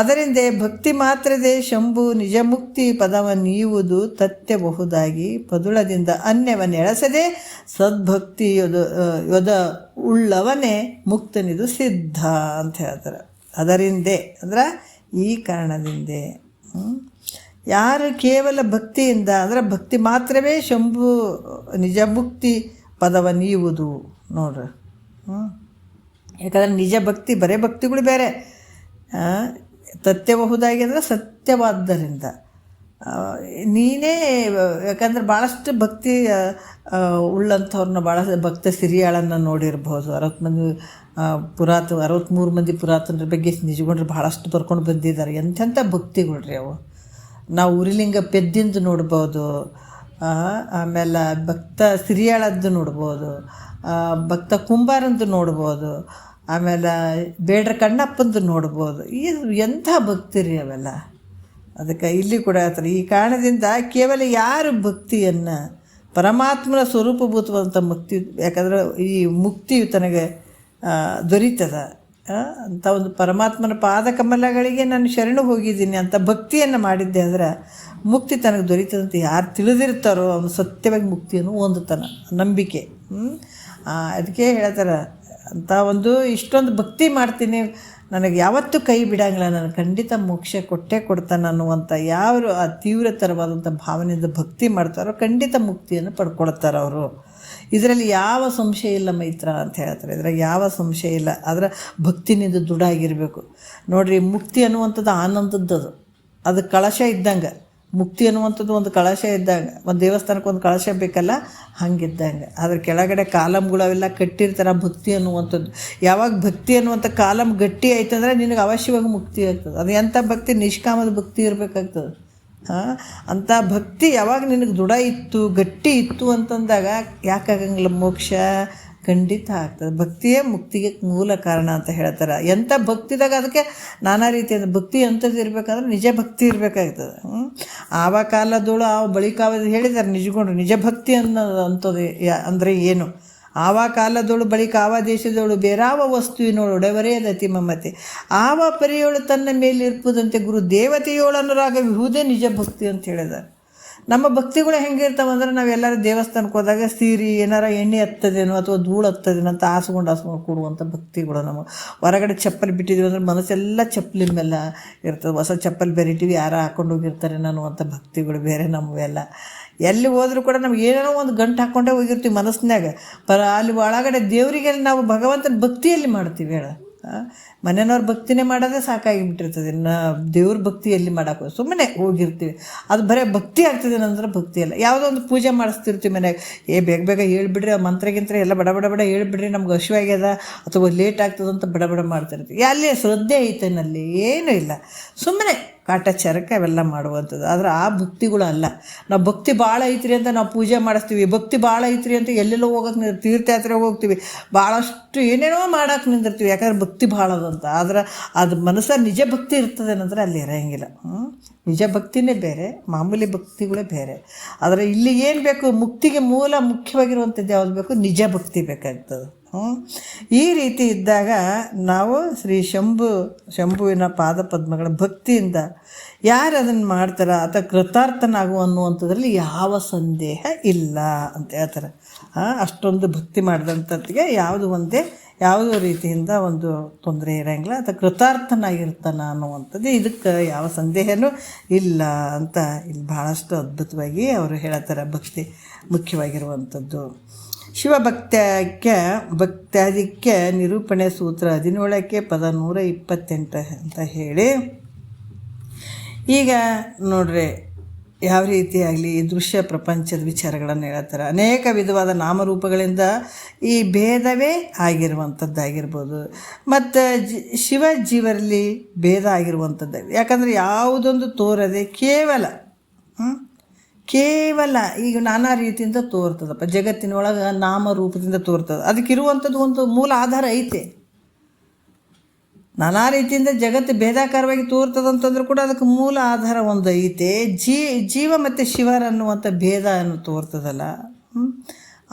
A: ಅದರಿಂದ ಭಕ್ತಿ ಮಾತ್ರದೇ ಶಂಭು ನಿಜ ಮುಕ್ತಿ ಪದವನ್ನೀಯುವುದು ತತ್ಯಬಹುದಾಗಿ ಪದುಳದಿಂದ ಅನ್ಯವನ್ನೆಳಸದೆ ಸದ್ಭಕ್ತಿ ಯೊದ ಉಳ್ಳವನೇ ಮುಕ್ತನಿದು ಸಿದ್ಧ ಅಂತ ಹೇಳ್ತಾರೆ. ಅದರಿಂದೇ ಅಂದ್ರೆ ಈ ಕಾರಣದಿಂದೇ ಯಾರು ಕೇವಲ ಭಕ್ತಿಯಿಂದ ಅಂದರೆ ಭಕ್ತಿ ಮಾತ್ರವೇ ಶಂಭು ನಿಜ ಮುಕ್ತಿ ಪದವನ್ನೀಯುವುದು ನೋಡ್ರಿ. ಯಾಕಂದರೆ ನಿಜ ಭಕ್ತಿ ಬರೇ ಭಕ್ತಿಗಳು ಬೇರೆ, ತತ್ಯಬಹುದಾಗಿ ಅಂದರೆ ಸತ್ಯವಾದ್ದರಿಂದ ನೀನೇ. ಯಾಕಂದ್ರೆ ಭಾಳಷ್ಟು ಭಕ್ತಿ ಉಳ್ಳಂಥವ್ರನ್ನ ಭಾಳ ಭಕ್ತ ಸಿರಿಯಾಳನ್ನು ನೋಡಿರ್ಬೋದು. 63 ಮಂದಿ ಪುರಾತನರ ಬಗ್ಗೆ ನಿಜಗೊಂಡ್ರೆ ಭಾಳಷ್ಟು ಬರ್ಕೊಂಡು ಬಂದಿದ್ದಾರೆ. ಎಂಥೆಂಥ ಭಕ್ತಿಗಳ್ರಿ ಅವು. ನಾವು ಉರಿಲಿಂಗ ಪೆದ್ದಿಂದು ನೋಡ್ಬೋದು, ಆಮೇಲೆ ಭಕ್ತ ಸಿರಿಯಾಳದ್ದು ನೋಡ್ಬೋದು, ಭಕ್ತ ಕುಂಬಾರಂದು ನೋಡ್ಬೋದು, ಆಮೇಲೆ ಬೇಡ್ರ ಕಣ್ಣಪ್ಪಂದು ನೋಡ್ಬೋದು. ಎಂಥ ಭಕ್ತಿ ರೀ ಅವೆಲ್ಲ. ಅದಕ್ಕೆ ಇಲ್ಲಿ ಕೂಡ ಹೇಳ್ತಾರೆ, ಈ ಕಾರಣದಿಂದ ಕೇವಲ ಯಾರು ಭಕ್ತಿಯನ್ನು ಪರಮಾತ್ಮನ ಸ್ವರೂಪಭೂತವಾದಂಥ ಮುಕ್ತಿ, ಯಾಕಂದ್ರೆ ಈ ಮುಕ್ತಿಯು ತನಗೆ ದೊರೀತದ ಅಂತ ಒಂದು ಪರಮಾತ್ಮನ ಪಾದ ಕಮಲಗಳಿಗೆ ನಾನು ಶರಣು ಹೋಗಿದ್ದೀನಿ ಅಂತ ಭಕ್ತಿಯನ್ನು ಮಾಡಿದ್ದೆ ಆದರೆ ಮುಕ್ತಿ ತನಗೆ ದೊರೀತದಂತ ಯಾರು ತಿಳಿದಿರ್ತಾರೋ ಅವನು ಸತ್ಯವಾಗಿ ಮುಕ್ತಿಯನ್ನು ಹೊಂದುತ್ತಾನೆ ನಂಬಿಕೆ. ಅದಕ್ಕೆ ಹೇಳ್ತಾರೆ, ಅಂತ ಒಂದು ಇಷ್ಟೊಂದು ಭಕ್ತಿ ಮಾಡ್ತೀನಿ, ನನಗೆ ಯಾವತ್ತೂ ಕೈ ಬಿಡಂಗಿಲ್ಲ, ನನಗೆ ಖಂಡಿತ ಮೋಕ್ಷ ಕೊಟ್ಟೇ ಕೊಡ್ತಾನೆ ಅನ್ನುವಂಥ ಯಾರು ಆ ತೀವ್ರತರವಾದಂಥ ಭಾವನೆಯಿಂದ ಭಕ್ತಿ ಮಾಡ್ತಾರೋ ಖಂಡಿತ ಮುಕ್ತಿಯನ್ನು ಪಡ್ಕೊಳ್ತಾರೆ ಅವರು. ಇದರಲ್ಲಿ ಯಾವ ಸಂಶಯ ಇಲ್ಲ ಮೈತ್ರ ಅಂತ ಹೇಳ್ತಾರೆ. ಇದ್ರಾಗ ಯಾವ ಸಂಶಯ ಇಲ್ಲ. ಆದರೆ ಭಕ್ತಿನಿಂದ ದೃಢಾಗಿರಬೇಕು ನೋಡಿರಿ. ಮುಕ್ತಿ ಅನ್ನುವಂಥದ್ದು ಆನಂದದ್ದು, ಅದು ಕಳಶ ಇದ್ದಂಗೆ. ಮುಕ್ತಿ ಅನ್ನುವಂಥದ್ದು ಒಂದು ಕಳಶ ಇದ್ದಂಗೆ, ಒಂದು ದೇವಸ್ಥಾನಕ್ಕೆ ಒಂದು ಕಳಶ ಬೇಕಲ್ಲ ಹಂಗಿದ್ದಂಗೆ. ಅದ್ರ ಕೆಳಗಡೆ ಕಾಲಮ್ಗಳು ಅವೆಲ್ಲ ಕಟ್ಟಿರ್ತಾರೆ. ಭಕ್ತಿ ಅನ್ನುವಂಥದ್ದು ಯಾವಾಗ ಭಕ್ತಿ ಅನ್ನುವಂಥ ಕಾಲಮ್ ಗಟ್ಟಿ ಆಯ್ತಂದ್ರೆ ನಿನಗೆ ಅವಶ್ಯವಾಗಿ ಮುಕ್ತಿ ಆಗ್ತದೆ. ಅದು ಎಂಥ ಭಕ್ತಿ, ನಿಷ್ಕಾಮದ ಭಕ್ತಿ ಇರಬೇಕಾಗ್ತದೆ. ಅಂಥ ಭಕ್ತಿ ಯಾವಾಗ ನಿನಗೆ ದೃಢ ಇತ್ತು, ಗಟ್ಟಿ ಇತ್ತು ಅಂತಂದಾಗ ಯಾಕಾಗಂಗಿಲ್ಲ, ಮೋಕ್ಷ ಖಂಡಿತ ಆಗ್ತದೆ. ಭಕ್ತಿಯೇ ಮುಕ್ತಿಗೆ ಮೂಲ ಕಾರಣ ಅಂತ ಹೇಳ್ತಾರೆ. ಎಂಥ ಭಕ್ತಿದಾಗ ಅದಕ್ಕೆ ನಾನಾ ರೀತಿಯಾದ ಭಕ್ತಿ ಎಂಥದ್ದು ಇರಬೇಕಂದ್ರೆ ನಿಜ ಭಕ್ತಿ ಇರಬೇಕಾಗ್ತದೆ. ಆವ ಕಾಲದೋಳು ಆ ಬಳಿಕ ಹೇಳಿದ್ದಾರೆ ನಿಜಗೊಂಡ್ರು ನಿಜ ಭಕ್ತಿ ಅನ್ನೋದು ಅಂಥದ್ದು ಅಂದರೆ ಏನು. ಆವ ಕಾಲದೋಳು ಬಳಿಕ ಆವ ದೇಶದೋಳು ಬೇರಾವ ವಸ್ತುವಿನೋಳು ಒಡೆವರೆಯದ ಅತಿ ಮಮತೆ ಆವ ಪರಿಯೋಳು ತನ್ನ ಮೇಲಿರ್ಪುದಂತೆ ಗುರು ದೇವತೆಯೋಳು ಅನ್ನೋರಾಗ ವಿಹುದೇ ನಿಜ ಭಕ್ತಿ ಅಂತ ಹೇಳಿದ್ದಾರೆ. ನಮ್ಮ ಭಕ್ತಿಗಳು ಹೆಂಗಿರ್ತಾವೆ ಅಂದ್ರೆ ನಾವೆಲ್ಲರೂ ದೇವಸ್ಥಾನಕ್ಕೆ ಹೋದಾಗ ಸೀರೆ ಏನಾರ ಎಣ್ಣೆ ಹತ್ತದೇನೋ ಅಥವಾ ಧೂಳು ಹತ್ತದೇನೋ ಅಂತ ಆಸ್ಕೊಂಡು ಕೊಡುವಂಥ ಭಕ್ತಿಗಳು. ನಮ್ಮ ಹೊರಗಡೆ ಚಪ್ಪಲಿ ಬಿಟ್ಟಿದ್ದೀವಿ ಅಂದ್ರೆ ಮನಸ್ಸೆಲ್ಲ ಚಪ್ಪಲಿ ಮೇಲೆ ಇರ್ತದೆ. ಹೊಸ ಚಪ್ಪಲಿ ಬೇರೆ ಇಟ್ಟಿವಿ, ಯಾರು ಹಾಕೊಂಡು ಹೋಗಿರ್ತಾರೆ ಅನ್ನುವಂಥ ಭಕ್ತಿಗಳು ಬೇರೆ ನಮಗೆಲ್ಲ. ಎಲ್ಲಿ ಹೋದರೂ ಕೂಡ ನಮ್ಗೆ ಏನೇನೋ ಒಂದು ಗಂಟು ಹಾಕ್ಕೊಂಡೇ ಹೋಗಿರ್ತೀವಿ ಮನಸ್ಸಿನಾಗ. ಅಲ್ಲಿ ಒಳಗಡೆ ದೇವರಿಗೆ ನಾವು ಭಗವಂತನ ಭಕ್ತಿಯಲ್ಲಿ ಮಾಡ್ತೀವಿ ಹೇಳ. ಮನೆಯವ್ರ ಭಕ್ತಿನೇ ಮಾಡೋದೇ ಸಾಕಾಗಿಬಿಟ್ಟಿರ್ತದೆ. ದೇವ್ರ ಭಕ್ತಿ ಎಲ್ಲಿ ಮಾಡೋಕೆ ಸುಮ್ಮನೆ ಹೋಗಿರ್ತೀವಿ, ಅದು ಬರೀ ಭಕ್ತಿ ಆಗ್ತದೆ ಅಂದ್ರೆ ಭಕ್ತಿ ಅಲ್ಲ. ಯಾವುದೋ ಒಂದು ಪೂಜೆ ಮಾಡಿಸ್ತಿರ್ತೀವಿ ಮನೆಯಾಗ, ಬೇಗ ಬೇಗ ಹೇಳ್ಬಿಡ್ರಿ ಆ ಮಂತ್ರಗಿಂತ್ರ ಎಲ್ಲ ಬಡ ಬಡ ಬಡ ಹೇಳ್ಬಿಡ್ರಿ, ನಮ್ಗೆ ಹಸಿವಾಗ್ಯದ ಅಥವಾ ಲೇಟ್ ಆಗ್ತದಂತ ಬಡ ಬಡ ಮಾಡ್ತಿರ್ತೀವಿ. ಅಲ್ಲಿ ಶ್ರದ್ಧೆ ಐತೇನಲ್ಲಿ ಏನೂ ಇಲ್ಲ, ಸುಮ್ಮನೆ ಕಾಟಾಚಾರಕ್ಕೆ ಅವೆಲ್ಲ ಮಾಡುವಂಥದ್ದು. ಆದರೆ ಆ ಭಕ್ತಿಗಳು ಅಲ್ಲ. ನಾವು ಭಕ್ತಿ ಭಾಳ ಐತ್ರಿ ಅಂತ ನಾವು ಪೂಜೆ ಮಾಡಿಸ್ತೀವಿ, ಭಕ್ತಿ ಭಾಳ ಐತ್ರಿ ಅಂತ ಎಲ್ಲೆಲ್ಲೋ ಹೋಗೋಕೆ ತೀರ್ಥಯಾತ್ರೆಗೆ ಹೋಗ್ತೀವಿ, ಭಾಳಷ್ಟು ಏನೇನೋ ಮಾಡೋಕೆ ನಿಂದಿರ್ತೀವಿ, ಯಾಕಂದ್ರೆ ಭಕ್ತಿ ಭಾಳ ಅದಂತ. ಆದ್ರೆ ಅದು ಮನಸ್ಸಲ್ಲಿ ನಿಜ ಭಕ್ತಿ ಇರ್ತದೆ ಅನ್ನೋದ್ರೆ ಅಲ್ಲಿ ಇರೋಂಗಿಲ್ಲ. ನಿಜ ಭಕ್ತಿನೇ ಬೇರೆ, ಮಾಮೂಲಿ ಭಕ್ತಿಗಳೇ ಬೇರೆ. ಆದರೆ ಇಲ್ಲಿ ಏನು ಬೇಕು, ಮುಕ್ತಿಗೆ ಮೂಲ ಮುಖ್ಯವಾಗಿರುವಂಥದ್ದು ಯಾವುದು ಬೇಕು, ನಿಜ ಭಕ್ತಿ ಬೇಕಾಗ್ತದೆ. ಈ ರೀತಿ ಇದ್ದಾಗ ನಾವು ಶ್ರೀ ಶಂಭುವಿನ ಪಾದಪದ್ಮಗಳ ಭಕ್ತಿಯಿಂದ ಯಾರು ಅದನ್ನು ಮಾಡ್ತಾರ ಅಥವಾ ಕೃತಾರ್ಥನಾಗುವ ಅನ್ನುವಂಥದ್ರಲ್ಲಿ ಯಾವ ಸಂದೇಹ ಇಲ್ಲ ಅಂತ ಹೇಳ್ತಾರೆ. ಅಷ್ಟೊಂದು ಭಕ್ತಿ ಮಾಡಿದಂಥದ್ದಿಗೆ ಯಾವುದೋ ರೀತಿಯಿಂದ ಒಂದು ತೊಂದರೆ ಇರೋಂಗಿಲ್ಲ, ಅಥವಾ ಕೃತಾರ್ಥನಾಗಿರ್ತಾನ ಅನ್ನುವಂಥದ್ದು ಇದಕ್ಕೆ ಯಾವ ಸಂದೇಹನೂ ಇಲ್ಲ ಅಂತ ಇಲ್ಲಿ ಭಾಳಷ್ಟು ಅದ್ಭುತವಾಗಿ ಅವರು ಹೇಳ್ತಾರೆ. ಭಕ್ತಿ ಮುಖ್ಯವಾಗಿರುವಂಥದ್ದು. ಭಕ್ತ್ಯಾದಿಕ್ಕೆ ನಿರೂಪಣೆ ಸೂತ್ರ 17ಕ್ಕೆ ಪದ 128 ಅಂತ ಹೇಳಿ, ಈಗ ನೋಡ್ರಿ ಯಾವ ರೀತಿಯಾಗಲಿ ಈ ದೃಶ್ಯ ಪ್ರಪಂಚದ ವಿಚಾರಗಳನ್ನು ಹೇಳ್ತಾರೆ. ಅನೇಕ ವಿಧವಾದ ನಾಮರೂಪಗಳಿಂದ ಈ ಭೇದವೇ ಆಗಿರುವಂಥದ್ದಾಗಿರ್ಬೋದು, ಮತ್ತು ಶಿವ ಜೀವರಲ್ಲಿ ಭೇದ ಆಗಿರುವಂಥದ್ದು. ಯಾಕಂದರೆ ಯಾವುದೊಂದು ತೋರದೆ ಕೇವಲ ಈಗ ನಾನಾ ರೀತಿಯಿಂದ ತೋರ್ತದಪ್ಪ ಜಗತ್ತಿನೊಳಗೆ, ನಾಮರೂಪದಿಂದ ತೋರ್ತದೆ. ಅದಕ್ಕಿರುವಂಥದ್ದು ಒಂದು ಮೂಲ ಆಧಾರ ಐತೆ. ನಾನಾ ರೀತಿಯಿಂದ ಜಗತ್ತು ಭೇದಾಕಾರವಾಗಿ ತೋರ್ತದಂತಂದ್ರೂ ಕೂಡ ಅದಕ್ಕೆ ಮೂಲ ಆಧಾರ ಒಂದು ಐತೆ. ಜೀವ ಮತ್ತು ಶಿವರನ್ನುವಂಥ ಭೇದ ಅನ್ನು ತೋರ್ತದಲ್ಲ,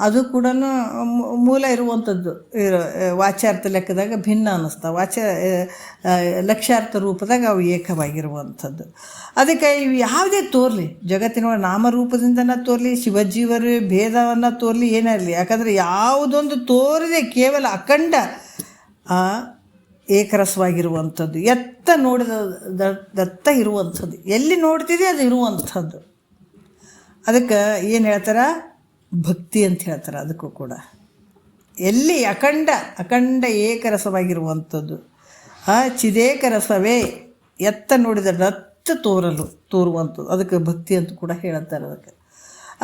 A: ಅದು ಕೂಡ ಮೂಲ ಇರುವಂಥದ್ದು. ವಾಚ್ಯಾರ್ಥ ಲೆಕ್ಕದಾಗ ಭಿನ್ನ ಅನ್ನಿಸ್ತಾವೆ, ಲಕ್ಷ್ಯಾರ್ಥ ರೂಪದಾಗ ಅವು ಏಕವಾಗಿರುವಂಥದ್ದು. ಅದಕ್ಕೆ ಇವು ಯಾವುದೇ ತೋರಲಿ, ಜಗತ್ತಿನ ನಾಮರೂಪದಿಂದನೇ ತೋರಲಿ, ಶಿವಜೀವರು ಭೇದವನ್ನು ತೋರಲಿ, ಏನೇ ಇರಲಿ, ಯಾಕಂದರೆ ಯಾವುದೊಂದು ತೋರದೆ ಕೇವಲ ಅಖಂಡ ಏಕರಸವಾಗಿರುವಂಥದ್ದು, ಎತ್ತ ನೋಡಿದತ್ತ ಇರುವಂಥದ್ದು, ಎಲ್ಲಿ ನೋಡ್ತಿದೆ ಅದು ಇರುವಂಥದ್ದು. ಅದಕ್ಕೆ ಏನು ಹೇಳ್ತಾರೆ, ಭಕ್ತಿ ಅಂತ ಹೇಳ್ತಾರೆ. ಅದಕ್ಕೂ ಕೂಡ ಎಲ್ಲಿ ಅಖಂಡ ಏಕರಸವಾಗಿರುವಂಥದ್ದು, ಚಿದೇಕರಸವೇ ಎತ್ತ ನೋಡಿದತ್ತ ತೋರುವಂಥದ್ದು, ಅದಕ್ಕೆ ಭಕ್ತಿ ಅಂತ ಕೂಡ ಹೇಳ್ತಾರೆ.